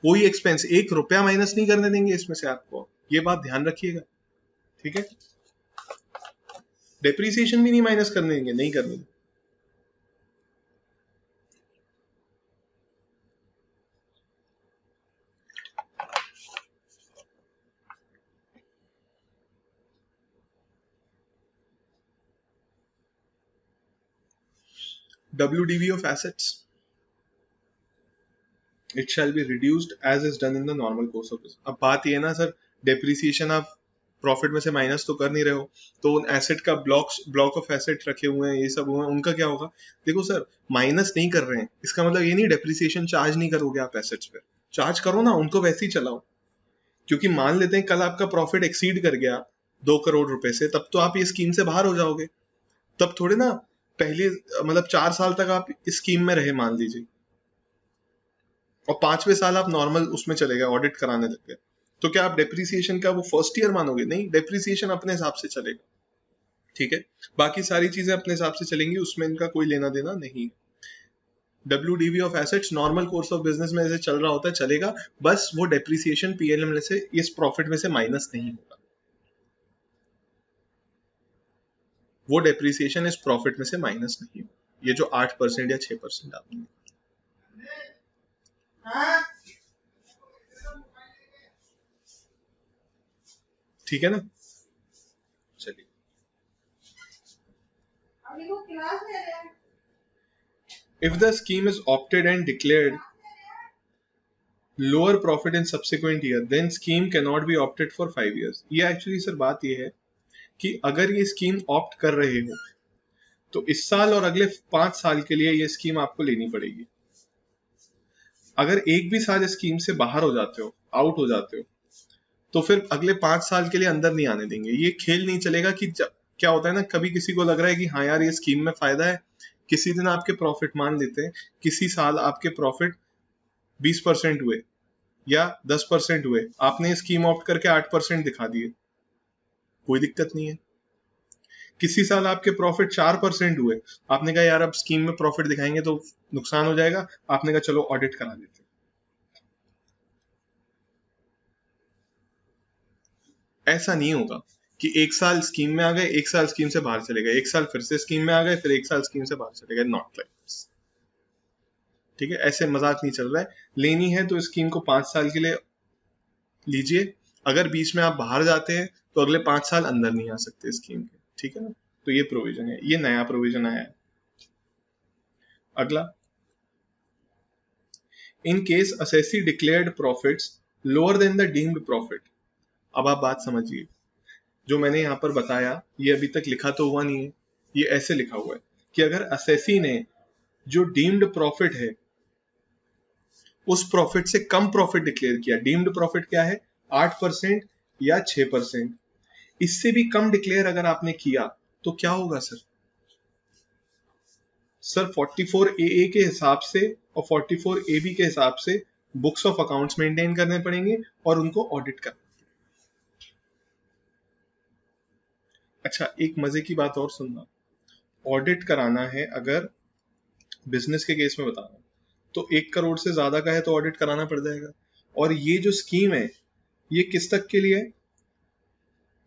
कोई एक्सपेंस 1 रुपया माइनस नहीं करने देंगे इसमें से आपको, ये बात ध्यान रखिएगा, ठीक है। डेप्रिसिएशन भी नहीं माइनस करने देंगे, नहीं करने देंगे। WDV of assets, it shall be reduced as is done in the normal course of business। अब बात ये है ना सर, डेप्रिसिएशन आप प्रॉफिट में से माइनस तो कर नहीं रहे हो, तो उन एसेट का ब्लॉक ऑफ एसेट रखे हुए हैं, ये सब हुए हैं, उनका क्या होगा। देखो सर, माइनस नहीं कर रहे हैं इसका मतलब ये नहीं डेप्रिसिएशन चार्ज नहीं करोगे आप एसेट्स पे, चार्ज करो ना, उनको वैसे ही चलाओ। क्योंकि मान लेते हैं कल आपका प्रॉफिट एक्सीड कर गया 2 करोड़ रुपए से, तब तो आप ये स्कीम से बाहर हो जाओगे, तब थोड़े ना पहले मतलब 4 साल तक आप इस स्कीम में रहे मान लीजिए, और 5वें साल आप नॉर्मल उसमें चले गए, ऑडिट कराने लग गए, तो क्या आप डेप्रिसिएशन का वो फर्स्ट ईयर मानोगे, नहीं, डेप्रिसिएशन अपने हिसाब से चलेगा, ठीक है। बाकी सारी चीजें अपने हिसाब से चलेंगी, उसमें इनका कोई लेना देना नहीं। WDV of assets normal course of business में जैसे चल रहा होता है चलेगा, बस वो डेप्रिसिएशन पीएलएम में से इस प्रॉफिट में से माइनस नहीं होगा, वो डेप्रिसिएशन इस प्रॉफिट में से माइनस नहीं होगा, ये जो 8% या 6% आपने, ठीक है ना। चलिए, if the scheme is opted and declared lower profit in subsequent year, then scheme cannot be opted for 5 years। ये एक्चुअली सर बात ये है कि अगर ये स्कीम ऑप्ट कर रहे हो तो इस साल और अगले 5 साल के लिए ये स्कीम आपको लेनी पड़ेगी। अगर एक भी साल इस स्कीम से बाहर हो जाते हो, आउट हो जाते हो, तो फिर अगले 5 साल के लिए अंदर नहीं आने देंगे। ये खेल नहीं चलेगा कि क्या होता है ना, कभी किसी को लग रहा है कि हाँ यार ये स्कीम में फायदा है, किसी दिन आपके प्रॉफिट मान लेते हैं, किसी साल आपके प्रॉफिट 20% हुए या 10% हुए, आपने स्कीम ऑप्ट करके 8% दिखा दिए, कोई दिक्कत नहीं है। किसी साल आपके प्रॉफिट 4% हुए, आपने कहा यार अब स्कीम में प्रॉफिट दिखाएंगे तो नुकसान हो जाएगा, आपने कहा चलो ऑडिट करा देते। ऐसा नहीं होगा कि एक साल स्कीम में आ गए, एक साल स्कीम से बाहर चले गए, एक साल फिर से स्कीम में आ गए, फिर एक साल स्कीम से बाहर चले गए, नॉट लाइक दिस, ठीक है। ऐसे मजाक नहीं चल रहा है। लेनी है तो स्कीम को 5 साल के लिए लीजिए, अगर बीच में आप बाहर जाते हैं तो अगले 5 साल अंदर नहीं आ सकते स्कीम के, ठीक है ना। तो ये प्रोविजन है, ये नया प्रोविजन आया है। अगला, in case assessee declared profits lower than the deemed profit. अब आप बात समझिए, जो मैंने यहां पर बताया ये अभी तक लिखा तो हुआ नहीं है, ये ऐसे लिखा हुआ है कि अगर असेसी ने जो डीम्ड प्रॉफिट है उस प्रॉफिट से कम प्रॉफिट डिक्लेयर किया, डीम्ड प्रॉफिट क्या है 8% या 6%, इससे भी कम डिक्लेयर अगर आपने किया तो क्या होगा सर? सर 44AA के हिसाब से और 44AB के हिसाब से बुक्स ऑफ अकाउंट्स मेंटेन करने पड़ेंगे और उनको ऑडिट करना। अच्छा, एक मजे की बात और सुनना, ऑडिट कराना है अगर बिजनेस के केस में बता रहा हूं, तो 1 करोड़ से ज्यादा का है तो ऑडिट कराना पड़ जाएगा। और ये जो स्कीम है ये किस तक के लिए है?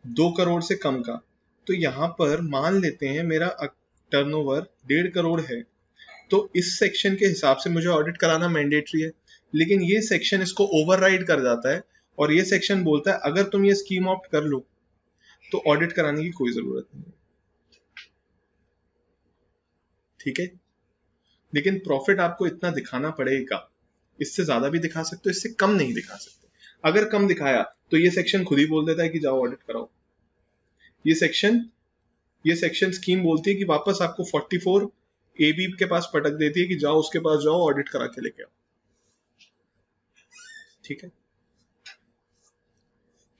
2 करोड़ से कम का। तो यहां पर मान लेते हैं मेरा टर्नओवर 1.5 करोड़ है, तो इस सेक्शन के हिसाब से मुझे ऑडिट कराना मैंडेटरी है, लेकिन ये सेक्शन इसको ओवरराइड कर जाता है और ये सेक्शन बोलता है अगर तुम ये स्कीम ऑप्ट कर लो तो ऑडिट कराने की कोई जरूरत नहीं है। ठीक है, लेकिन प्रॉफिट आपको इतना दिखाना पड़ेगा, इससे ज्यादा भी दिखा सकते हो, इससे कम नहीं दिखा सकते। अगर कम दिखाया तो ये सेक्शन खुद ही बोल देता है कि जाओ ऑडिट कराओ। ये सेक्शन स्कीम बोलती है कि वापस आपको 44 AB के पास पटक देती है कि जाओ उसके पास जाओ ऑडिट करा के लेके आओ। ठीक है,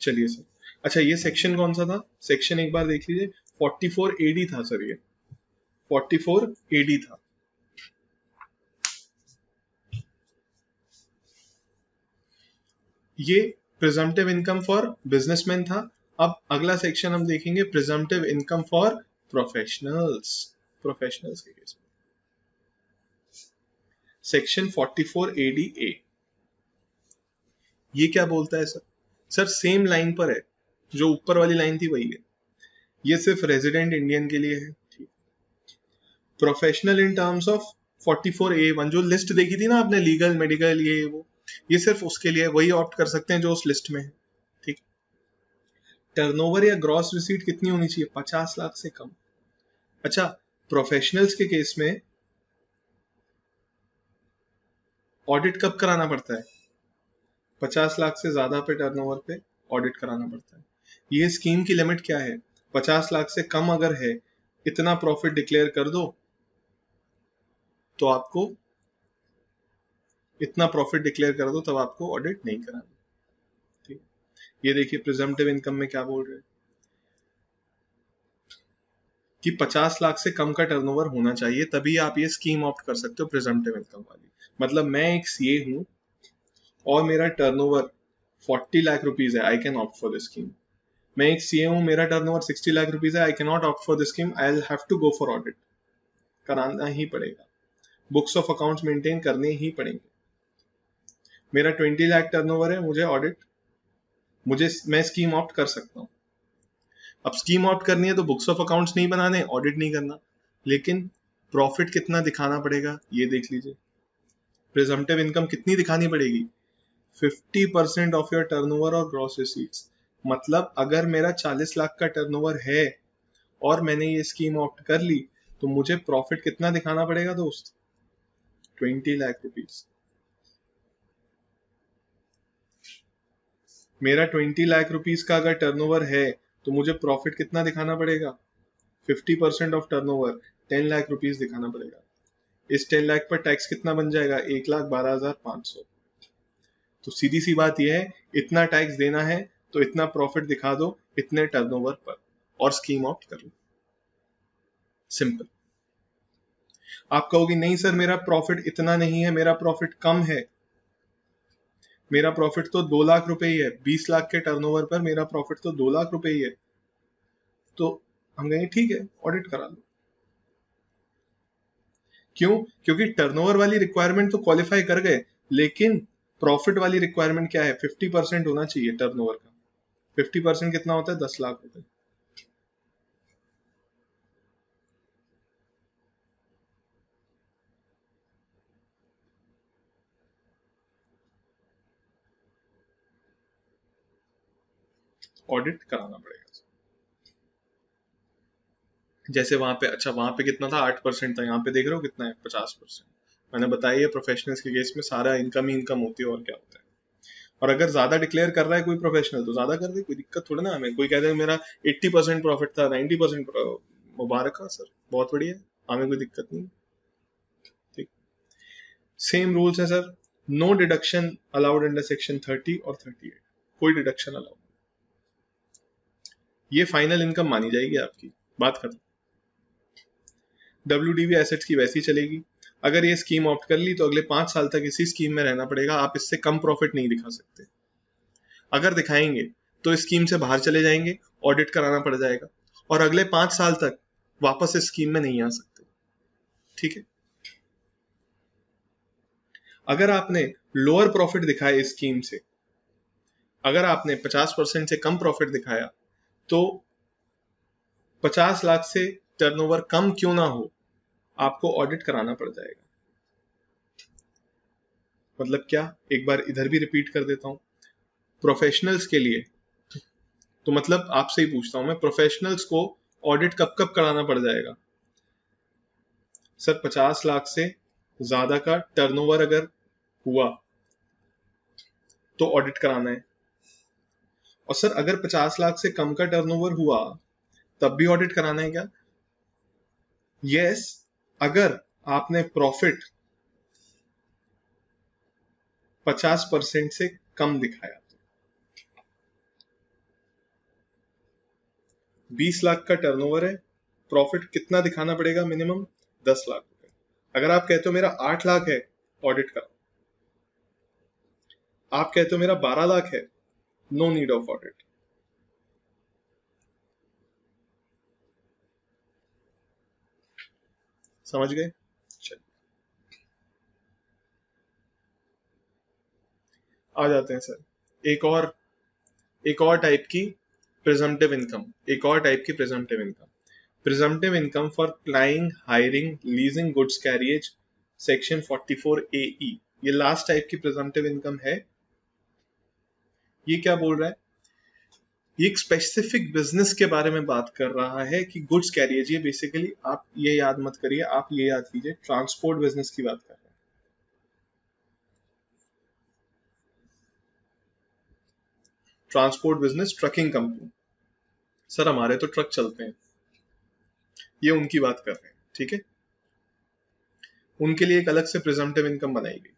चलिए सर। अच्छा, ये सेक्शन कौन सा था? सेक्शन एक बार देख लीजिए, 44 AD था सर, ये 44 AD था। ये प्रिजम्पटिव इनकम फॉर बिजनेसमैन था। अब अगला सेक्शन हम देखेंगे presumptive income for professionals. Professionals के केस में सेक्शन 44 ADA, ये क्या बोलता है सर? सर सेम लाइन पर है, जो ऊपर वाली लाइन थी वही है, ये सिर्फ रेजिडेंट इंडियन के लिए है। Professional in terms of 44A1, जो लिस्ट देखी थी ना आपने, लीगल मेडिकल ये वो, ये सिर्फ उसके लिए, वही ऑप्ट कर सकते हैं जो उस लिस्ट में है। ठीक, टर्नओवर या ग्रॉस रिसीट कितनी होनी चाहिए? 50 लाख से कम। अच्छा, प्रोफेशनल्स के केस में ऑडिट कब कराना पड़ता है? 50 लाख से ज्यादा पे टर्नओवर पे ऑडिट कराना पड़ता है। ये स्कीम की लिमिट क्या है? 50 लाख से कम अगर है, इतना प्रॉफिट डिक्लेयर कर दो तो आपको, इतना प्रॉफिट डिक्लेयर कर दो तब आपको ऑडिट नहीं कराना। ठीक, ये देखिए प्रिजम्पटिव इनकम में क्या बोल रहे हैं कि 50 लाख से कम का टर्नओवर होना चाहिए, तभी आप ये स्कीम ऑप्ट कर सकते हो प्रिजम्पटिव इनकम वाली। मतलब मैं एक सीए हूं और मेरा टर्नओवर 40 लाख रुपीज है, I can opt for this scheme. मैं एक सीए हूं, मेरा टर्नओवर 60 लाख रुपीज है, I can not opt for this scheme, I will have to go for audit. कराना ही पड़ेगा, बुक्स ऑफ अकाउंट्स मेंटेन करने ही पड़ेंगे। मेरा 20 लाख टर्नओवर है, मुझे ऑडिट, मैं स्कीम ऑप्ट कर सकता हूँ। अब स्कीम ऑप्ट करनी है तो बुक्स ऑफ अकाउंट्स नहीं बनाने, ऑडिट नहीं करना, लेकिन प्रॉफिट कितना दिखाना पड़ेगा ये देख लीजिए। प्रिजम्पटिव इनकम कितनी दिखानी पड़ेगी? 50% ऑफ योर टर्नओवर और ग्रॉस रिसीट्स। मतलब अगर मेरा 40 लाख का टर्नओवर है और मैंने ये स्कीम ऑप्ट कर ली, तो मुझे प्रॉफिट कितना दिखाना पड़ेगा दोस्त? 20 लाख रुपीज। मेरा 20 लाख रुपीज का अगर टर्नओवर है तो मुझे प्रॉफिट कितना दिखाना पड़ेगा? 50% ऑफ टर्नओवर 10 लाख रुपीज दिखाना पड़ेगा। इस 10 लाख पर टैक्स कितना बन जाएगा? 1,12,500। तो सीधी सी बात यह है, इतना टैक्स देना है तो इतना प्रॉफिट दिखा दो इतने टर्नओवर पर और स्कीम ऑप्ट कर लो। सिंपल। आप कहोगे नहीं सर मेरा प्रॉफिट इतना नहीं है, मेरा प्रॉफिट कम है, मेरा प्रॉफिट तो 2 लाख रुपए ही है, 20 लाख के टर्नओवर पर मेरा प्रॉफिट तो 2 लाख रुपए ही है। तो हम कहेंगे ठीक है ऑडिट करा लो। क्यों? क्योंकि टर्नओवर वाली रिक्वायरमेंट तो क्वालिफाई कर गए, लेकिन प्रॉफिट वाली रिक्वायरमेंट क्या है? 50% होना चाहिए टर्नओवर का। 50% कितना होता है? 10 लाख रुपए। ऑडिट कराना पड़ेगा। जैसे वहां पे, अच्छा वहां पे कितना था? 8% था, यहाँ पे देख रहे हो कितना है? 50%। मैंने बताया है प्रोफेशनल्स के केस में सारा इनकम ही इनकम होती है, और क्या होता है। और अगर ज्यादा डिक्लेयर कर रहा है कोई प्रोफेशनल तो ज्यादा कर दे, कोई दिक्कत थोड़ी ना। हमें कोई कहते हैं मेरा 80% प्रॉफिट था, 90%, मुबारक है सर, बहुत बढ़िया, हमें कोई दिक्कत नहीं। ठीक, सेम रूल्स है sir. No deduction allowed under section 30 और 38, कोई डिडक्शन अलाउड। ये फाइनल इनकम मानी जाएगी आपकी, बात खत्म। WDV एसेट्स की वैसी चलेगी। अगर ये स्कीम ऑप्ट कर ली तो अगले 5 साल तक इसी स्कीम में रहना पड़ेगा, आप इससे कम प्रॉफिट नहीं दिखा सकते। अगर दिखाएंगे तो इस स्कीम से बाहर चले जाएंगे, ऑडिट कराना पड़ जाएगा, और अगले 5 साल तक वापस इस स्कीम में नहीं आ सकते। ठीक है। अगर आपने लोअर प्रॉफिट दिखाया इस स्कीम से, अगर आपने 50% से कम प्रॉफिट दिखाया, तो 50 लाख से टर्नओवर कम क्यों ना हो, आपको ऑडिट कराना पड़ जाएगा। मतलब क्या, एक बार इधर भी रिपीट कर देता हूं। प्रोफेशनल्स के लिए तो मतलब आपसे ही पूछता हूं मैं, प्रोफेशनल्स को ऑडिट कब कब कराना पड़ जाएगा? सर 50 लाख से ज्यादा का टर्नओवर अगर हुआ तो ऑडिट कराना है, और सर अगर 50 लाख से कम का टर्नओवर हुआ तब भी ऑडिट कराना है क्या? यस, अगर आपने प्रॉफिट 50% से कम दिखाया। 20 लाख का टर्नओवर है, प्रॉफिट कितना दिखाना पड़ेगा? मिनिमम 10 लाख रुपए। अगर आप कहते हो मेरा 8 लाख है, ऑडिट कराओ। आप कहते हो मेरा 12 लाख है, नो नीड ऑफ ऑडिट। समझ गए? चलिए आ जाते हैं सर एक और टाइप की प्रिजम्पटिव इनकम, एक और टाइप की presumptive income. Presumptive income for plying, hiring, leasing goods carriage, section 44AE। ये लास्ट टाइप की प्रिजम्पटिव इनकम है। ये क्या बोल रहा है? ये एक स्पेसिफिक बिजनेस के बारे में बात कर रहा है कि गुड्स कैरियज, ये बेसिकली आप ये याद मत करिए, आप ये याद कीजिए ट्रांसपोर्ट बिजनेस की बात कर रहे हैं। Transport business, trucking company, sir हमारे तो ट्रक चलते हैं, ये उनकी बात कर रहे हैं। ठीक है, उनके लिए एक अलग से प्रिजम्पटिव इनकम बनाई गई।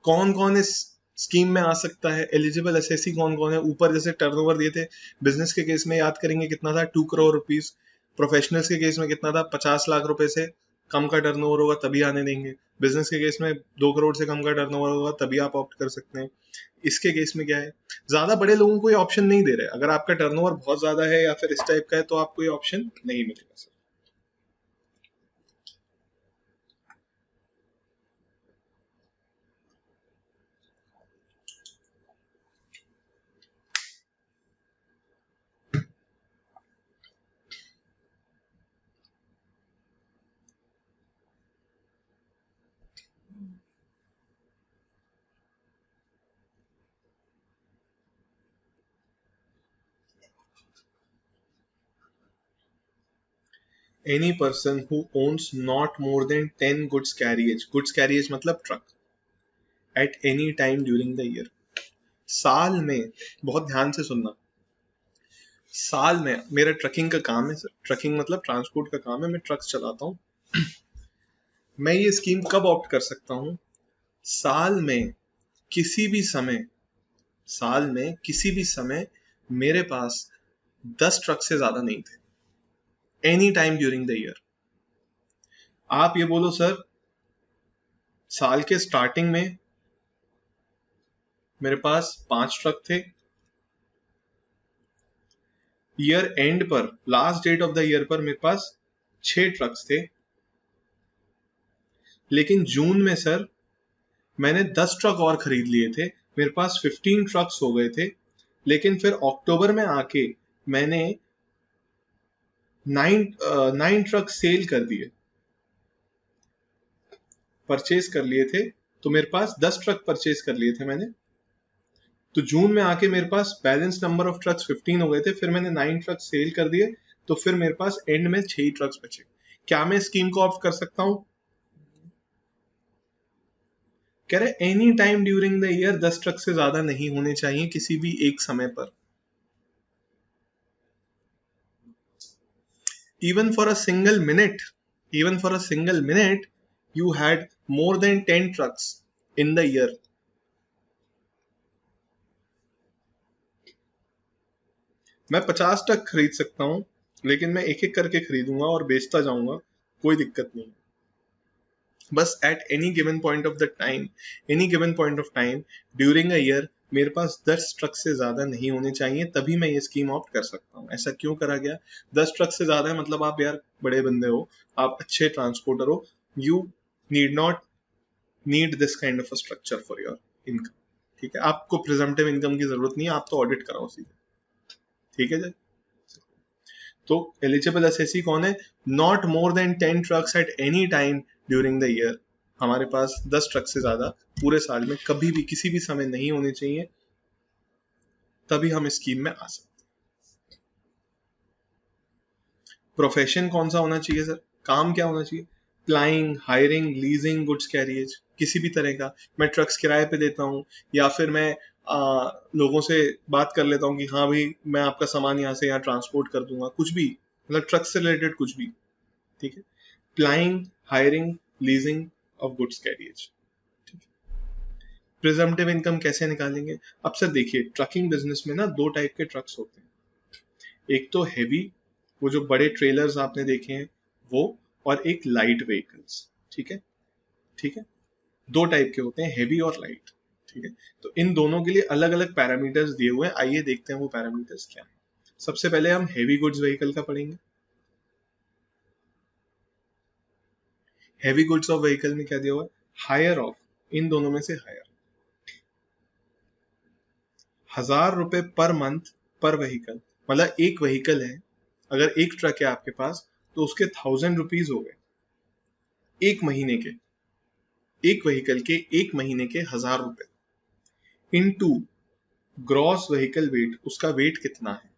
कौन कौन इस स्कीम में आ सकता है? एलिजिबल एसएससी कौन कौन है? ऊपर जैसे टर्नओवर दिए थे, बिजनेस के केस में याद करेंगे कितना था, 2 करोड़ रुपीस। प्रोफेशनल्स के केस में कितना था, 50 लाख रुपए से कम का टर्नओवर होगा तभी आने देंगे। बिजनेस के केस में 2 करोड़ से कम का टर्नओवर होगा तभी आप ऑप्ट कर सकते हैं। इसके केस में क्या है, ज्यादा बड़े लोगों को ये ऑप्शन नहीं दे रहे। अगर आपका टर्नओवर बहुत ज्यादा है या फिर इस टाइप का है तो आपको ये ऑप्शन नहीं मिलेगा। Any person who owns not more than 10 goods carriage मतलब truck, at any time during the year, साल में, बहुत ध्यान से सुनना, साल में मेरा ट्रकिंग का काम है सर, ट्रकिंग मतलब ट्रांसपोर्ट का काम है, मैं ट्रक्स चलाता हूँ। मैं ये स्कीम कब ऑप्ट कर सकता हूँ? साल में किसी भी समय, साल में किसी भी समय मेरे पास 10 ट्रक से ज्यादा नहीं थे, any time during the year. आप ये बोलो सर साल के स्टार्टिंग में मेरे पास 5 ट्रक थे, ईयर एंड पर, last date of the year पर मेरे पास 6 ट्रक्स थे, लेकिन जून में सर मैंने 10 ट्रक और खरीद लिए थे, मेरे पास 15 ट्रक्स हो गए थे। लेकिन फिर अक्टूबर में आके मैंने 9 ट्रक सेल कर दिए, परचेज कर लिए थे, तो मेरे पास 10 ट्रक परचेज कर लिए थे मैंने। तो जून में आके मेरे पास बैलेंस नंबर ऑफ ट्रक्स 15 हो गए थे, फिर मैंने 9 ट्रक सेल कर दिए, तो फिर मेरे पास एंड में 6 ट्रक्स बचे। क्या मैं स्कीम को ऑप्ट कर सकता हूं? कह रहे any time during the year 10 truck से ज्यादा नहीं होने चाहिए किसी भी एक समय पर। Even for a single minute, even for a single minute you had more than 10 trucks in the year, मैं 50 ट्रक खरीद सकता हूं, लेकिन मैं एक एक करके खरीदूंगा और बेचता जाऊंगा, कोई दिक्कत नहीं। बस at any given point of the time, any given point of time during a year मेरे पास 10 ट्रक से ज्यादा नहीं होने चाहिए, तभी मैं ये स्कीम ऑप्ट कर सकता हूँ। ऐसा क्यों करा गया? 10 ट्रक से ज्यादा है मतलब आप यार बड़े बंदे हो, आप अच्छे ट्रांसपोर्टर हो, you need not need this kind of a structure for your income. ठीक है, आपको प्रिजम्पटिव इनकम की जरूरत नहीं है, आप तो ऑडिट कराओ सीधे। ठीक है जी। तो एलिजिबल एसएससी कौन है? Not more than 10 trucks at any time during the year. हमारे पास 10 ट्रक से ज्यादा पूरे साल में कभी भी किसी भी समय नहीं होने चाहिए, तभी हम इस स्कीम में आ सकते। प्रोफेशन कौन सा होना चाहिए सर? काम क्या होना चाहिए? Plying, hiring, leasing, goods carriage, किसी भी तरह का। मैं ट्रक्स किराए पे देता हूँ, या फिर मैं लोगों से बात कर लेता हूँ कि हाँ भाई मैं आपका सामान यहाँ से यहाँ ट्रांसपोर्ट कर दूंगा, कुछ भी, मतलब ट्रक से रिलेटेड कुछ भी। ठीक है, plying, hiring, leasing of goods carriage. Presumptive income कैसे निकालेंगे? अब सर देखिए, ट्रकिंग बिजनेस में ना दो टाइप के ट्रक्स होते हैं। एक तो हैवी, वो जो बड़े ट्रेलर्स आपने देखे हैं वो, और एक लाइट व्हीकल्स। ठीक है, ठीक है, दो टाइप के होते हैं, हैवी और लाइट। ठीक है, तो इन दोनों के लिए अलग अलग पैरामीटर्स दिए हुए हैं, आइए देखते हैं वो पैरामीटर्स क्या है। सबसे पहले हम हैवी गुड्स व्हीकल का पढ़ेंगे। हैवी गुड्स ऑफ व्हीकल में क्या दिया हुआ है? हायर ऑफ, इन दोनों में से हायर, 1000 रुपए पर मंथ पर व्हीकल। मतलब एक व्हीकल है, अगर एक ट्रक है आपके पास, तो उसके 1000 रुपीज हो गए एक महीने के, एक व्हीकल के एक महीने के 1000 रुपए इनटू ग्रॉस व्हीकल वेट। उसका वेट कितना है,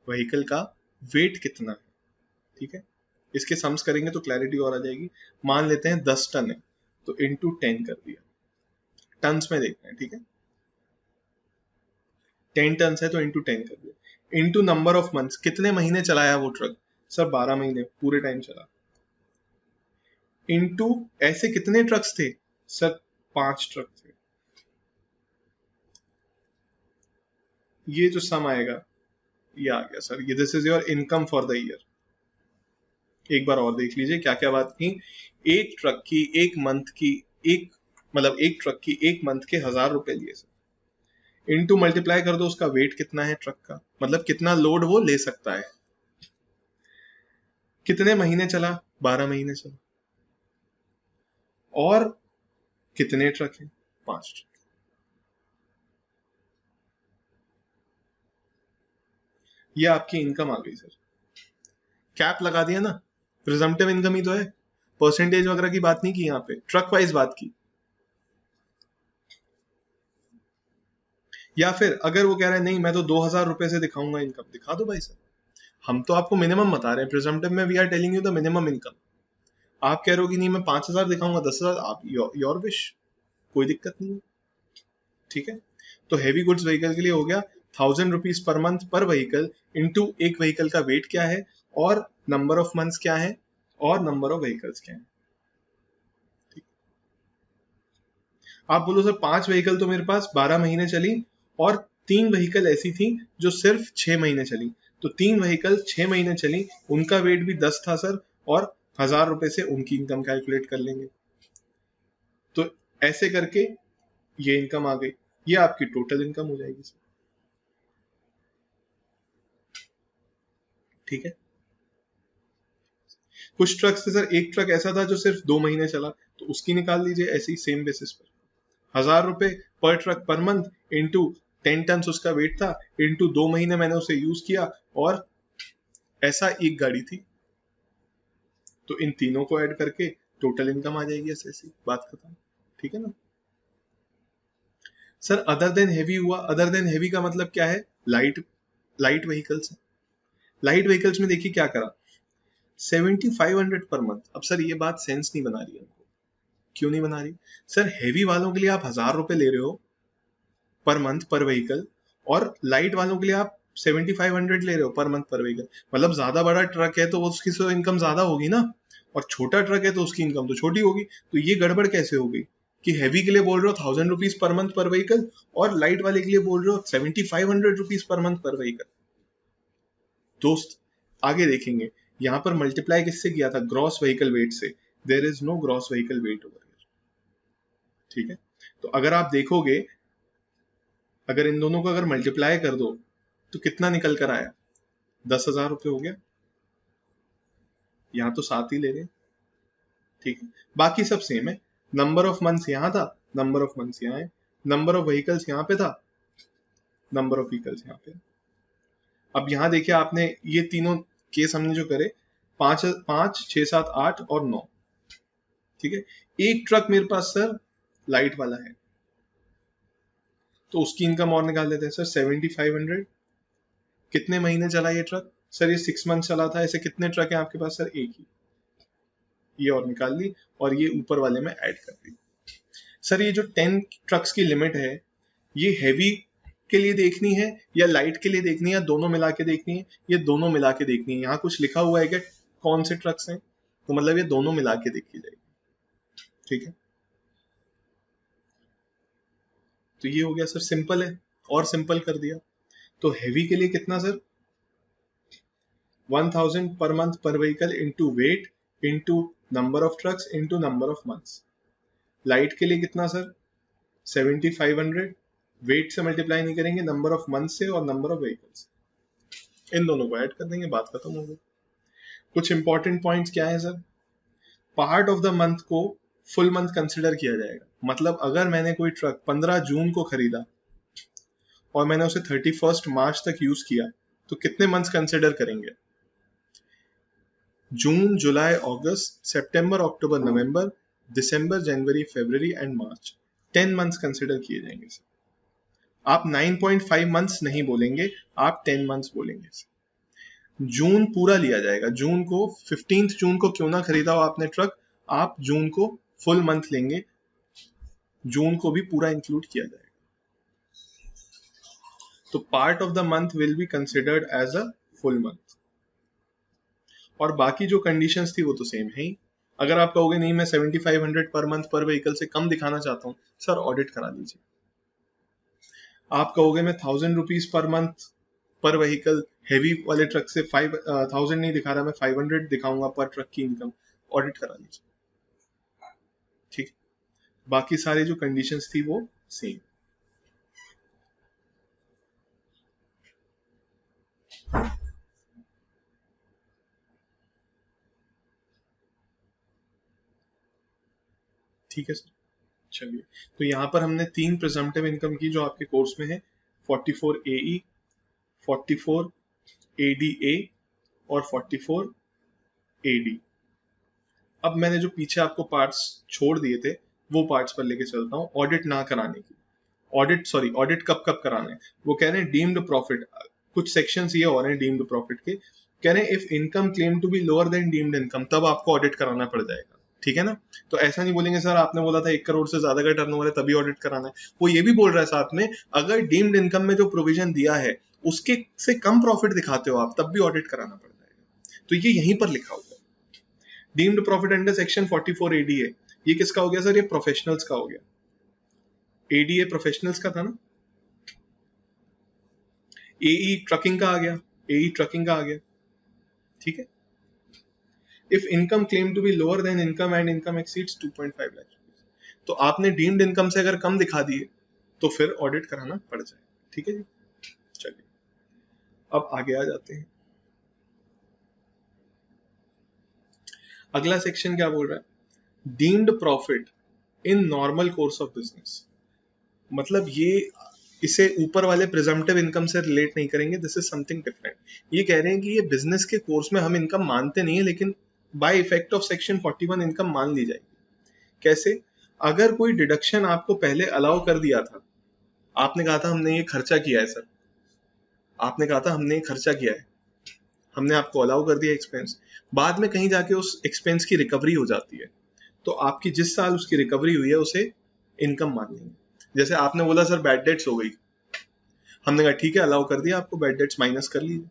व्हीकल का वेट कितना है। ठीक है, इसके सम्स करेंगे तो क्लैरिटी और आ जाएगी। मान लेते हैं 10 टन है, तो इंटू 10 कर दिया, टन्स में देखते हैं। ठीक है, 10 टन है तो इंटू 10 कर दिया, इंटू नंबर ऑफ मंथ्स, कितने महीने चलाया वो ट्रक? सर 12 महीने पूरे टाइम चला। इंटू ऐसे कितने ट्रक्स थे? सर 5 ट्रक थे। ये जो सम आएगा ये आ गया सर, ये this is your income for the year. एक बार और देख लीजिए क्या क्या बात की। एक ट्रक की एक मंथ की, एक मतलब एक ट्रक की एक मंथ के 1000 रुपए लिए सर, इनटू मल्टीप्लाई कर दो उसका वेट कितना है ट्रक का, मतलब कितना लोड वो ले सकता है। कितने महीने चला? 12 महीने चला। और कितने ट्रक हैं? 5 ट्रक। ये आपकी इनकम आ गई सर। कैप लगा दिया ना, प्रिजम्पटिव इनकम ही तो है, परसेंटेज वगैरह की बात नहीं की, यहाँ पे ट्रक वाइज बात की। या फिर अगर वो कह रहा है नहीं मैं तो 2000 रुपए से दिखाऊंगा इनकम, दिखा दो भाई सर, हम तो आपको मिनिमम बता रहे हैं। प्रिजम्पटिव में we are telling you the minimum income. आप कह रहे हो कि नहीं मैं 5000 दिखाऊंगा, 10,000, आप योर विश, कोई दिक्कत नहीं है। ठीक है, तो हैवी गुड्स व्हीकल के लिए हो गया 1000 रुपीज पर मंथ पर व्हीकल, इंटू एक व्हीकल का वेट क्या है, और नंबर ऑफ मंथ्स क्या है, और नंबर ऑफ व्हीकल्स क्या है। आप बोलो सर 5 व्हीकल तो मेरे पास 12 महीने चली, और 3 व्हीकल ऐसी थी जो सिर्फ 6 महीने चली, तो 3 व्हीकल 6 महीने चली, उनका वेट भी 10 था सर, और 1000 रुपए से उनकी इनकम कैलकुलेट कर लेंगे। तो ऐसे करके ये इनकम आ गई, ये आपकी टोटल इनकम हो जाएगी सर। ठीक है, कुछ ट्रक से सर, एक ट्रक ऐसा था जो सिर्फ 2 महीने चला, तो उसकी निकाल लीजिए ऐसे ही सेम बेसिस पर। 1000 रुपए पर ट्रक पर मंथ, इंटू 10 टन उसका वेट था, इंटू 2 महीने मैंने उसे यूज किया, और ऐसा एक गाड़ी थी, तो इन तीनों को ऐड करके टोटल इनकम आ जाएगी ऐसे ऐसी, बात खत्म। ठीक है ना सर? अदर देन हैवी हुआ, अदर देन हैवी का मतलब क्या है? Light, light vehicles. Light vehicles में देखिए क्या करा, 7500 पर मंथ। अब सर ये बात सेंस नहीं बना रही है हमको, क्यों नहीं बना रही? सर हैवी वालों के लिए आप 1000 रुपए ले रहे हो पर मंथ पर व्हीकल, और लाइट वालों के लिए आप 7500 ले रहे हो पर मंथ पर व्हीकल, मतलब ज्यादा बड़ा ट्रक है तो उसकी तो इनकम ज्यादा होगी ना, और छोटा ट्रक है तो उसकी इनकम तो छोटी होगी। तो ये गड़बड़ कैसे हो गई कि हैवी के लिए बोल रहे हो 1000 रुपीज पर मंथ पर व्हीकल, और लाइट वाले के लिए बोल रहे हो 7500 रुपीज पर मंथ पर व्हीकल। दोस्त आगे देखेंगे, यहां पर मल्टीप्लाई किससे किया था? ग्रॉस व्हीकल वेट से। There is no gross vehicle weight over here, ठीक है। तो अगर आप देखोगे, अगर इन दोनों को अगर मल्टीप्लाई कर दो तो कितना निकल कर आया? 10,000 रुपये हो गया। यहाँ तो 7 ही ले रहे हैं, ठीक है। बाकी सब सेम है। नंबर ऑफ मंथ्स यहाँ था, नंबर ऑफ मंथ्स यहाँ है, नंबर ऑफ व्हीकल्स यहाँ पे था, नंबर ऑफ व्हीकल्स यहाँ पे। अब यहाँ देखिए आपने ये तीनों केस हमने जो करे, 5, 5, 6, 7, 8 और 9, ठीक है। एक ट्रक मेरे पास सर लाइट वाला है, तो उसकी इनकम और निकाल लेते हैं सर। 7500 कितने महीने चला ये ट्रक? सर ये 6 मंथ चला था। ऐसे कितने ट्रक है आपके पास? सर एक ही। ये और निकाल ली और ये ऊपर वाले में ऐड कर दी। सर ये जो 10 ट्रक्स की लिमिट है, ये हैवी के लिए देखनी है या लाइट के लिए देखनी है या दोनों मिला के देखनी है? ये दोनों मिला के देखनी है। यहाँ कुछ लिखा हुआ है कि कौन से ट्रक्स हैं, तो मतलब ये दोनों मिला के देखी जाएगी, ठीक है। तो ये हो गया सर, सिंपल है, और सिंपल कर दिया। तो हैवी के लिए कितना सर? 1000 पर मंथ पर vehicle into weight into number of trucks into number of months. Light के लिए कितना सर? 7500 वेट से मल्टीप्लाई नहीं करेंगे, नंबर ऑफ मंथ से और नंबर ऑफ व्हीकल्स, इन दोनों को ऐड कर देंगे, बात खत्म हो गई। कुछ इंपॉर्टेंट पॉइंट्स क्या है sir? Part of the month को फुल मंथ कंसिडर किया जाएगा। मतलब अगर मैंने कोई ट्रक 15 जून को खरीदा और मैंने उसे 31 मार्च तक यूज किया, तो कितने मंथ्स कंसिडर करेंगे? जून, जुलाई, अगस्त, सितंबर, अक्टूबर, नवंबर, दिसंबर, जनवरी, फरवरी एंड मार्च, 10 मंथ्स कंसिडर किए जाएंगे सर। आप 9.5 मंथ्स नहीं बोलेंगे, आप 10 मंथ्स बोलेंगे। जून पूरा लिया जाएगा। जून को 15 जून को क्यों ना खरीदा हो आपने ट्रक, आप जून को फुल मंथ लेंगे, जून को भी पूरा इंक्लूड किया जाएगा। तो part of the month will be considered as a full month. और बाकी जो कंडीशंस थी वो तो सेम है ही। अगर आप कहोगे नहीं मैं 7500 पर मंथ पर व्हीकल से कम दिखाना चाहता हूं, सर ऑडिट करा लीजिए। आप कहोगे मैं 1000 रुपीज पर मंथ पर व्हीकल हैवी वाले ट्रक से 5000 नहीं दिखा रहा, मैं 500 दिखाऊंगा पर ट्रक की इनकम, ऑडिट करा लीजिए, ठीक। बाकी सारे जो कंडीशंस थी वो सेम। ठीक है सर, चलिए। तो यहाँ पर हमने 3 प्रिजम्पटिव इनकम की जो आपके कोर्स में है, 44 AE, 44 ADA और 44 AD। अब मैंने जो पीछे आपको पार्ट्स छोड़ दिए थे वो पार्ट्स पर लेके चलता हूँ, ऑडिट ना कराने की। ऑडिट कब कब कराना है? वो कह रहे हैं डीम्ड प्रॉफिट, कुछ सेक्शंस ये हो रहे हैं डीम्ड प्रॉफिट के, कह रहे हैं if income claim to be lower than deemed income, तब आपको ऑडिट कराना पड़ जाएगा, ठीक है ना। तो ऐसा नहीं बोलेंगे सर आपने बोला था 1 करोड़ से ज्यादा का टर्नओवर है तभी ऑडिट कराना है। वो ये भी बोल रहा है साथ में, अगर डीम्ड इनकम में जो प्रोविजन दिया है उसके से कम प्रॉफिट दिखाते हो आप, तब भी ऑडिट कराना पड़ जाएगा। तो ये यहीं पर लिखा हुआ है, deemed profit under section 44 ADA। ये किसका हो गया सर? ये प्रोफेशनल्स का हो गया। ADA प्रोफेशनल्स का था ना, AE ट्रकिंग का आ गया, AE ट्रकिंग का आ गया, ठीक है। If income claim to be lower than income and income exceeds 2.5 lakh, तो आपने डीम्ड इनकम से अगर कम दिखा दिए तो फिर ऑडिट कराना पड़ जाए, ठीक है जी। चलिए अब आगे आ जाते हैं। अगला सेक्शन क्या बोल रहा है? Deemed profit in normal course of business. मतलब ये इसे ऊपर वाले प्रिजम्पटिव इनकम से रिलेट नहीं करेंगे, दिस इज समथिंग डिफरेंट। ये कह रहे हैं कि ये बिजनेस के कोर्स में हम इनकम मानते नहीं है, लेकिन by effect of section 41 income मान ली जाएगी। कैसे? अगर कोई डिडक्शन आपको पहले अलाउ कर दिया था, आपने कहा था हमने ये खर्चा किया है सर, आपने कहा था हमने ये खर्चा किया है, हमने आपको अलाउ कर दिया एक्सपेंस, बाद में कहीं जाके उस एक्सपेंस की रिकवरी हो जाती है, तो आपकी जिस साल उसकी रिकवरी हुई है उसे इनकम मान लेंगे। जैसे आपने बोला सर बैड डेट्स हो गई, हमने कहा ठीक है, अलाउ कर दिया आपको, बैड डेट्स माइनस कर लीजिए।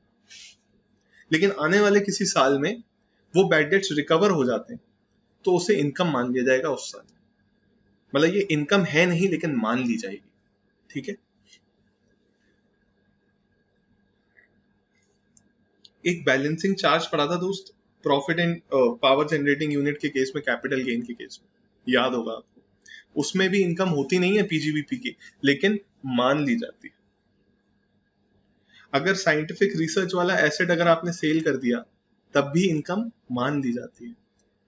लेकिन आने वाले किसी साल में वो बैड डेट्स रिकवर हो जाते हैं तो उसे इनकम मान लिया जाएगा उस साल। मतलब ये इनकम है नहीं लेकिन मान ली जाएगी, ठीक है। एक बैलेंसिंग चार्ज पड़ा था दोस्त, profit and power generating unit के केस में, कैपिटल गेन के केस में, याद होगा आपको। उसमें भी इनकम होती नहीं है पीजीबीपी की, लेकिन मान ली जाती है। अगर साइंटिफिक रिसर्च वाला एसेट अगर आपने सेल कर दिया तब भी इनकम मान ली जाती है।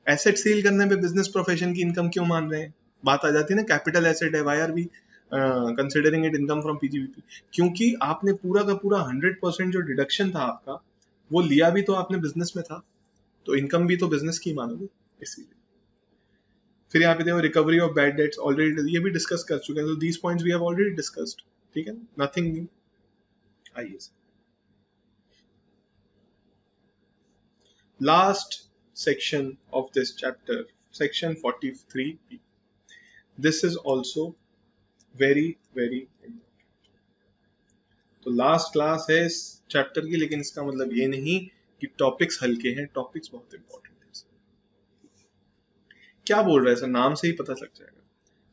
एसेट सेल करने पे बिजनेस प्रोफेशन की इनकम क्यों मान रहे हैं? बात आ जाती है ना, कैपिटल एसेट है, why are we considering it income from PGBP? क्योंकि आपने पूरा का पूरा 100% जो डिडक्शन था आपका, वो लिया भी तो आपने बिजनेस में था, तो इनकम भी तो बिजनेस की मानोगे, इसीलिए। फिर यहाँ पे देखो recovery of bad debts, already ये भी डिस्कस कर चुके हैं, तो these points we have already discussed, ठीक है, नथिंग न्यू। आइए last section of this chapter, section 43b. This is also very very important. तो लास्ट क्लास है इस चैप्टर की, लेकिन इसका मतलब ये नहीं कि टॉपिक्स हल्के हैं, टॉपिक्स बहुत इंपॉर्टेंट है। क्या बोल रहा है सर, नाम से ही पता लग जाएगा।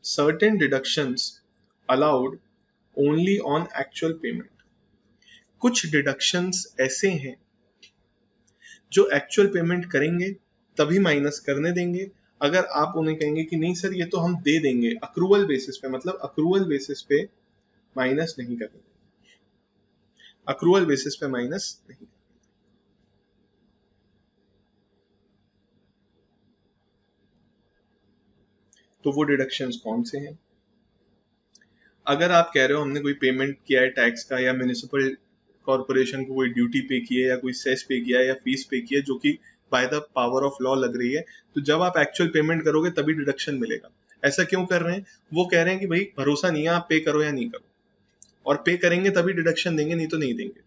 Certain deductions allowed only on actual payment. कुछ डिडक्शंस ऐसे हैं जो एक्चुअल पेमेंट करेंगे तभी माइनस करने देंगे। अगर आप उन्हें कहेंगे कि नहीं सर ये तो हम दे देंगे अक्रूवल बेसिस पे, मतलब अक्रूवल बेसिस पे माइनस नहीं करने देंगे, अक्रूवल बेसिस पे माइनस नहीं। तो वो डिडक्शंस कौन से हैं? अगर आप कह रहे हो हमने कोई पेमेंट किया है टैक्स का, या म्युनिसिपल कॉर्पोरेशन को कोई ड्यूटी पे की है, या कोई सेस पे किया है, या फीस पे की है जो कि by the power of law लग रही है, तो जब आप एक्चुअल पेमेंट करोगे तभी डिडक्शन मिलेगा। ऐसा क्यों कर रहे हैं? वो कह रहे हैं कि भाई भरोसा नहीं है, आप पे करो या नहीं करो, और पे करेंगे तभी डिडक्शन देंगे, नहीं तो नहीं देंगे।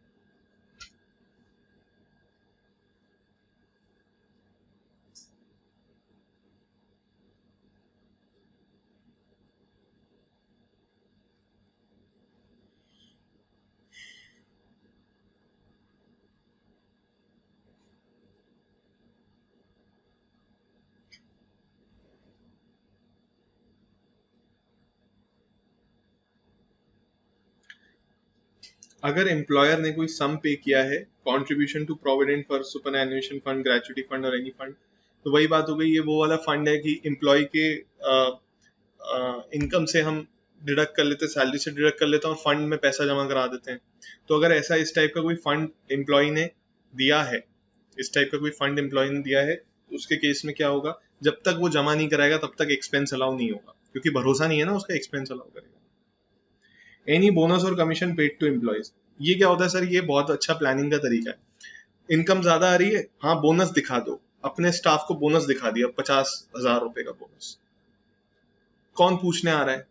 अगर एम्प्लॉयर ने कोई सम पे किया है, contribution to provident for superannuation fund, gratuity fund और एनी फंड, तो वही बात हो गई, ये वो वाला फंड है कि एम्प्लॉय के इनकम से हम डिडक्ट कर लेते, सैलरी से डिडक्ट कर लेते हैं और फंड में पैसा जमा करा देते हैं। तो अगर ऐसा इस टाइप का कोई फंड एम्प्लॉय ने दिया है, इस टाइप का कोई फंड एम्प्लॉय ने दिया है, तो उसके केस में क्या होगा, जब तक वो जमा नहीं कराएगा तब तक एक्सपेंस अलाउ नहीं होगा, क्योंकि भरोसा नहीं है ना उसका, एक्सपेंस अलाउ करेगा। एनी बोनस और कमीशन पेड टू एम्प्लॉयज, ये क्या होता है सर? ये बहुत अच्छा प्लानिंग का तरीका है। इनकम ज्यादा आ रही है, हाँ बोनस दिखा दो, अपने स्टाफ को बोनस दिखा दिया, 50,000 रुपए का बोनस। कौन पूछने आ रहा है?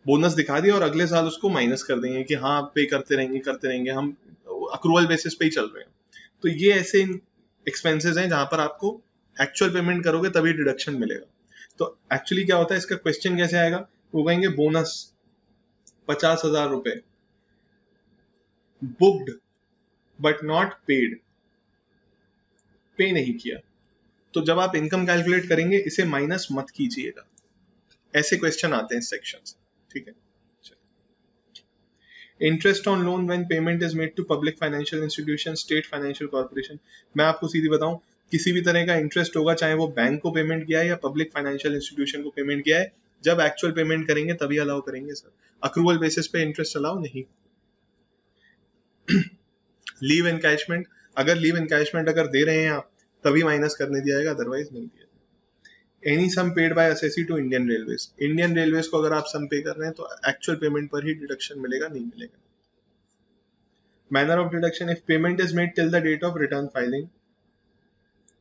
बोनस दिखा दिया और अगले साल उसको माइनस कर देंगे कि हाँ पे करते रहेंगे, हम अक्रूवल बेसिस पे ही चल रहे हैं। तो ये ऐसे एक्सपेंसेस हैं जहां पर आपको एक्चुअल पेमेंट करोगे तभी डिडक्शन मिलेगा। तो एक्चुअली क्या होता है, इसका क्वेश्चन कैसे आएगा? वो कहेंगे बोनस 50,000 रुपए बुक्ड बट नॉट पेड, पे नहीं किया। तो जब आप इनकम कैलकुलेट करेंगे इसे माइनस मत कीजिएगा। ऐसे क्वेश्चन आते हैं इस सेक्शन से, ठीक है। Interest on loan when payment is made to public financial institution, state financial corporation. मैं आपको सीधी बताऊं, किसी भी तरह का इंटरेस्ट होगा, चाहे वो बैंक को पेमेंट किया है या पब्लिक फाइनेंशियल इंस्टीट्यूशन को पेमेंट किया है, जब एक्चुअल पेमेंट करेंगे तभी अलाउ करेंगे सर, अक्रूवल बेसिस पे इंटरेस्ट अलाउ नहीं। लीव एनकैशमेंट, अगर लीव एनकैशमेंट अगर दे रहे हैं आप तभी माइनस करने दिया जाएगा, अदरवाइज नहीं दिया। Any sum paid by SSC to Indian railways, Indian railways को अगर आप सम पे कर रहे हैं तो एक्चुअल पेमेंट पर ही डिडक्शन मिलेगा, नहीं मिलेगा। Manner of deduction, if payment is made till the date of return filing,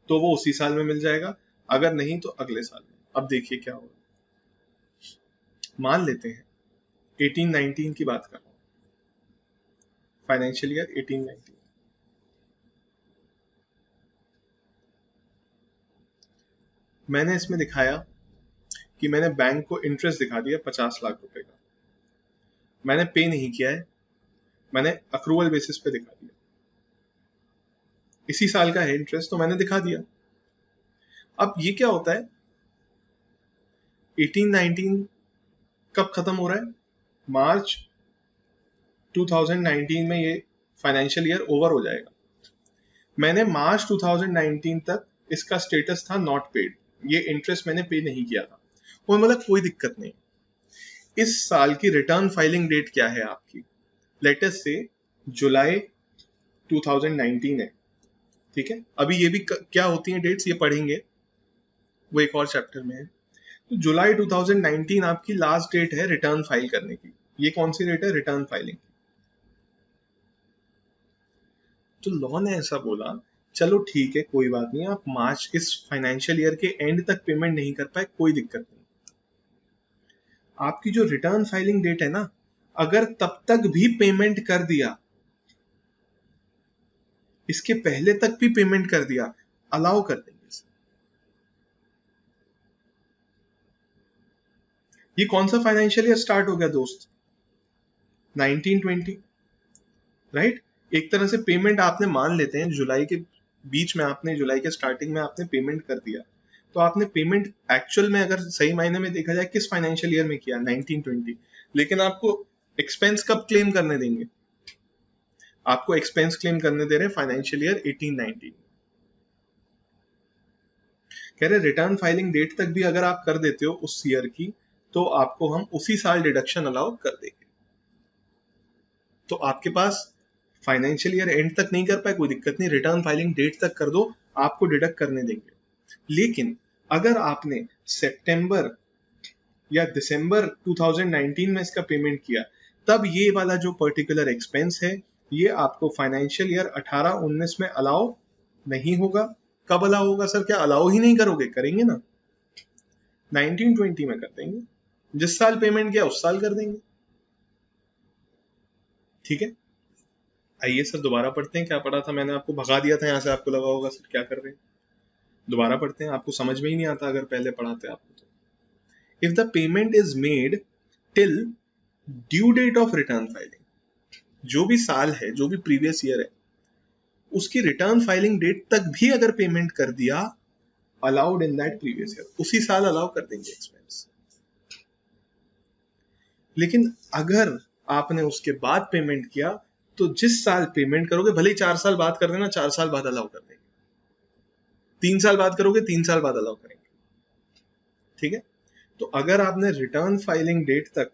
तो वो उसी साल में मिल जाएगा, अगर नहीं तो अगले साल में। अब देखिए क्या होगा, मान लेते हैं 18-19 की बात कर रहा हूँ, फाइनेंशियल ईयर 18-19, मैंने इसमें दिखाया कि मैंने बैंक को इंटरेस्ट दिखा दिया 50 लाख रुपए का, मैंने पे नहीं किया है, मैंने अक्रूवल बेसिस पे दिखा दिया, इसी साल का है इंटरेस्ट तो मैंने दिखा दिया। अब ये क्या होता है, 18-19 कब खत्म हो रहा है, मार्च 2019 में ये फाइनेंशियल ईयर ओवर हो जाएगा। मैंने मार्च 2019 तक इसका स्टेटस था नॉट पेड, ये इंटरेस्ट मैंने पे नहीं किया था, और मतलब कोई दिक्कत नहीं। इस साल की रिटर्न फाइलिंग डेट क्या है आपकी, लेट अस से जुलाई 2019 है, ठीक है। अभी ये भी क्या होती हैं डेट्स, ये पढ़ेंगे, वो एक और चैप्टर में है। तो जुलाई 2019 आपकी लास्ट डेट है रिटर्न फाइल करने की। ये कौन सी डेट है, रिटर्न फाइलिंग। तो लॉ ने ऐसा बोला, चलो ठीक है कोई बात नहीं, आप मार्च इस फाइनेंशियल ईयर के एंड तक पेमेंट नहीं कर पाए, कोई दिक्कत नहीं। आपकी जो रिटर्न फाइलिंग डेट है ना, अगर तब तक भी पेमेंट कर दिया, इसके पहले तक भी पेमेंट कर दिया, अलाउ कर देंगे। ये कौन सा फाइनेंशियल ईयर स्टार्ट हो गया दोस्त, 1920, राइट। एक तरह से पेमेंट आपने मान लेते हैं जुलाई के बीच में, आपने जुलाई के स्टार्टिंग में आपने पेमेंट कर दिया, तो आपने पेमेंट एक्चुअल में अगर सही मायने में देखा जाए किस फाइनेंशियल ईयर में किया, 1920। लेकिन आपको एक्सपेंस कब क्लेम करने देंगे, आपको एक्सपेंस क्लेम करने दे रहे हैं फाइनेंशियल ईयर 18-19। कह रहे रिटर्न फाइलिंग डेट तक भी अगर आप कर देते हो उस ईयर की, तो आपको हम उसी साल डिडक्शन अलाउ कर देंगे। तो आपके पास फाइनेंशियल ईयर एंड तक नहीं कर पाए, कोई दिक्कत नहीं, रिटर्न फाइलिंग डेट तक कर दो, आपको डिडक्ट करने देंगे। लेकिन अगर आपने सितंबर या दिसंबर 2019 में इसका पेमेंट किया, तब ये वाला जो पर्टिकुलर एक्सपेंस है, ये आपको फाइनेंशियल ईयर 18-19 में अलाउ नहीं होगा। कब अलाउ होगा सर, क्या अलाउ ही नहीं करोगे, करेंगे ना, 1920 में कर देंगे, जिस साल पेमेंट किया उस साल कर देंगे, ठीक है। आइए सर दोबारा पढ़ते हैं, क्या पढ़ा था मैंने, आपको भगा दिया था यहाँ से, आपको लगा होगा सर क्या कर रहे हैं। दोबारा पढ़ते हैं, आपको समझ में ही नहीं आता अगर पहले पढ़ाते आपको तो। If the payment is made till due date of return filing, जो भी साल है, जो भी प्रीवियस ईयर है, उसकी रिटर्न फाइलिंग डेट तक भी अगर पेमेंट कर दिया, allowed in that previous year, उसी साल अलाउ कर देंगे एक्सपेंस। लेकिन अगर आपने उसके बाद पेमेंट किया, तो जिस साल पेमेंट करोगे, भले ही 4 साल बाद कर देना, 4 साल बाद अलाउ कर देंगे, 3 साल बाद करोगे 3 साल बाद अलाउ करेंगे, ठीक है। तो अगर आपने रिटर्न फाइलिंग डेट तक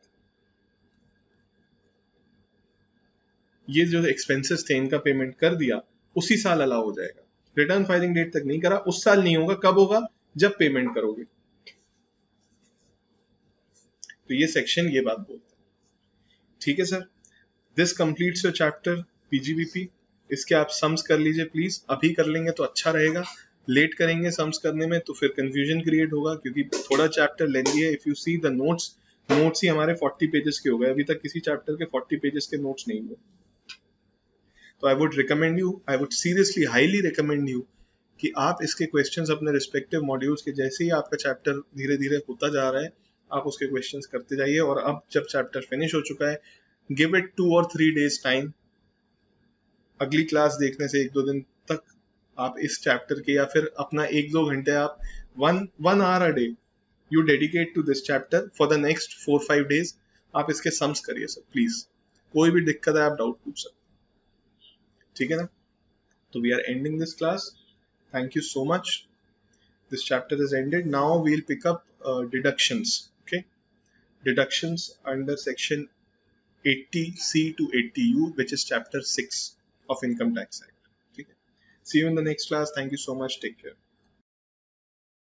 ये जो एक्सपेंसेस थे इनका पेमेंट कर दिया, उसी साल अलाउ हो जाएगा। रिटर्न फाइलिंग डेट तक नहीं करा, उस साल नहीं होगा, कब होगा, जब पेमेंट करोगे। तो ये सेक्शन ये बात बोलता है, ठीक है sir. This completes your chapter PGBP. इसके आप सम्स कर लीजिए प्लीज, अभी कर लेंगे तो अच्छा रहेगा, लेट करेंगे सम्स करने में तो फिर कंफ्यूजन क्रिएट होगा, क्योंकि थोड़ा चैप्टर लेंदी है। If you see the notes ही हमारे 40 पेजेस के हो गए, अभी तक किसी चैप्टर के 40 पेजेस के नोट्स नहीं हुए। तो I would recommend you, I would seriously highly recommend you कि आप इसके क्वेश्चंस अपने रिस्पेक्टिव मॉड्यूल्स के, जैसे ही आपका चैप्टर धीरे धीरे होता जा रहा है, आप उसके क्वेश्चंस करते जाइए। और अब जब चैप्टर फिनिश हो चुका है, गिव इट 2 और 3 डेज टाइम। अगली क्लास देखने से 1-2 दिन तक आप इस चैप्टर के, या फिर अपना 1-2 घंटे आप 1 hour a day you dedicate to this chapter for the next 4-5 days। आप इसके सम्स करिए सर प्लीज, कोई भी दिक्कत है आप डाउट पूछ सकते, ठीक है ना। तो we are ending this class, thank you so much, this chapter is ended. Now we'll pick up deductions, okay, deductions under section 80C to 80U, which is chapter 6 of Income Tax Act. Okay. See you in the next class. Thank you so much. Take care.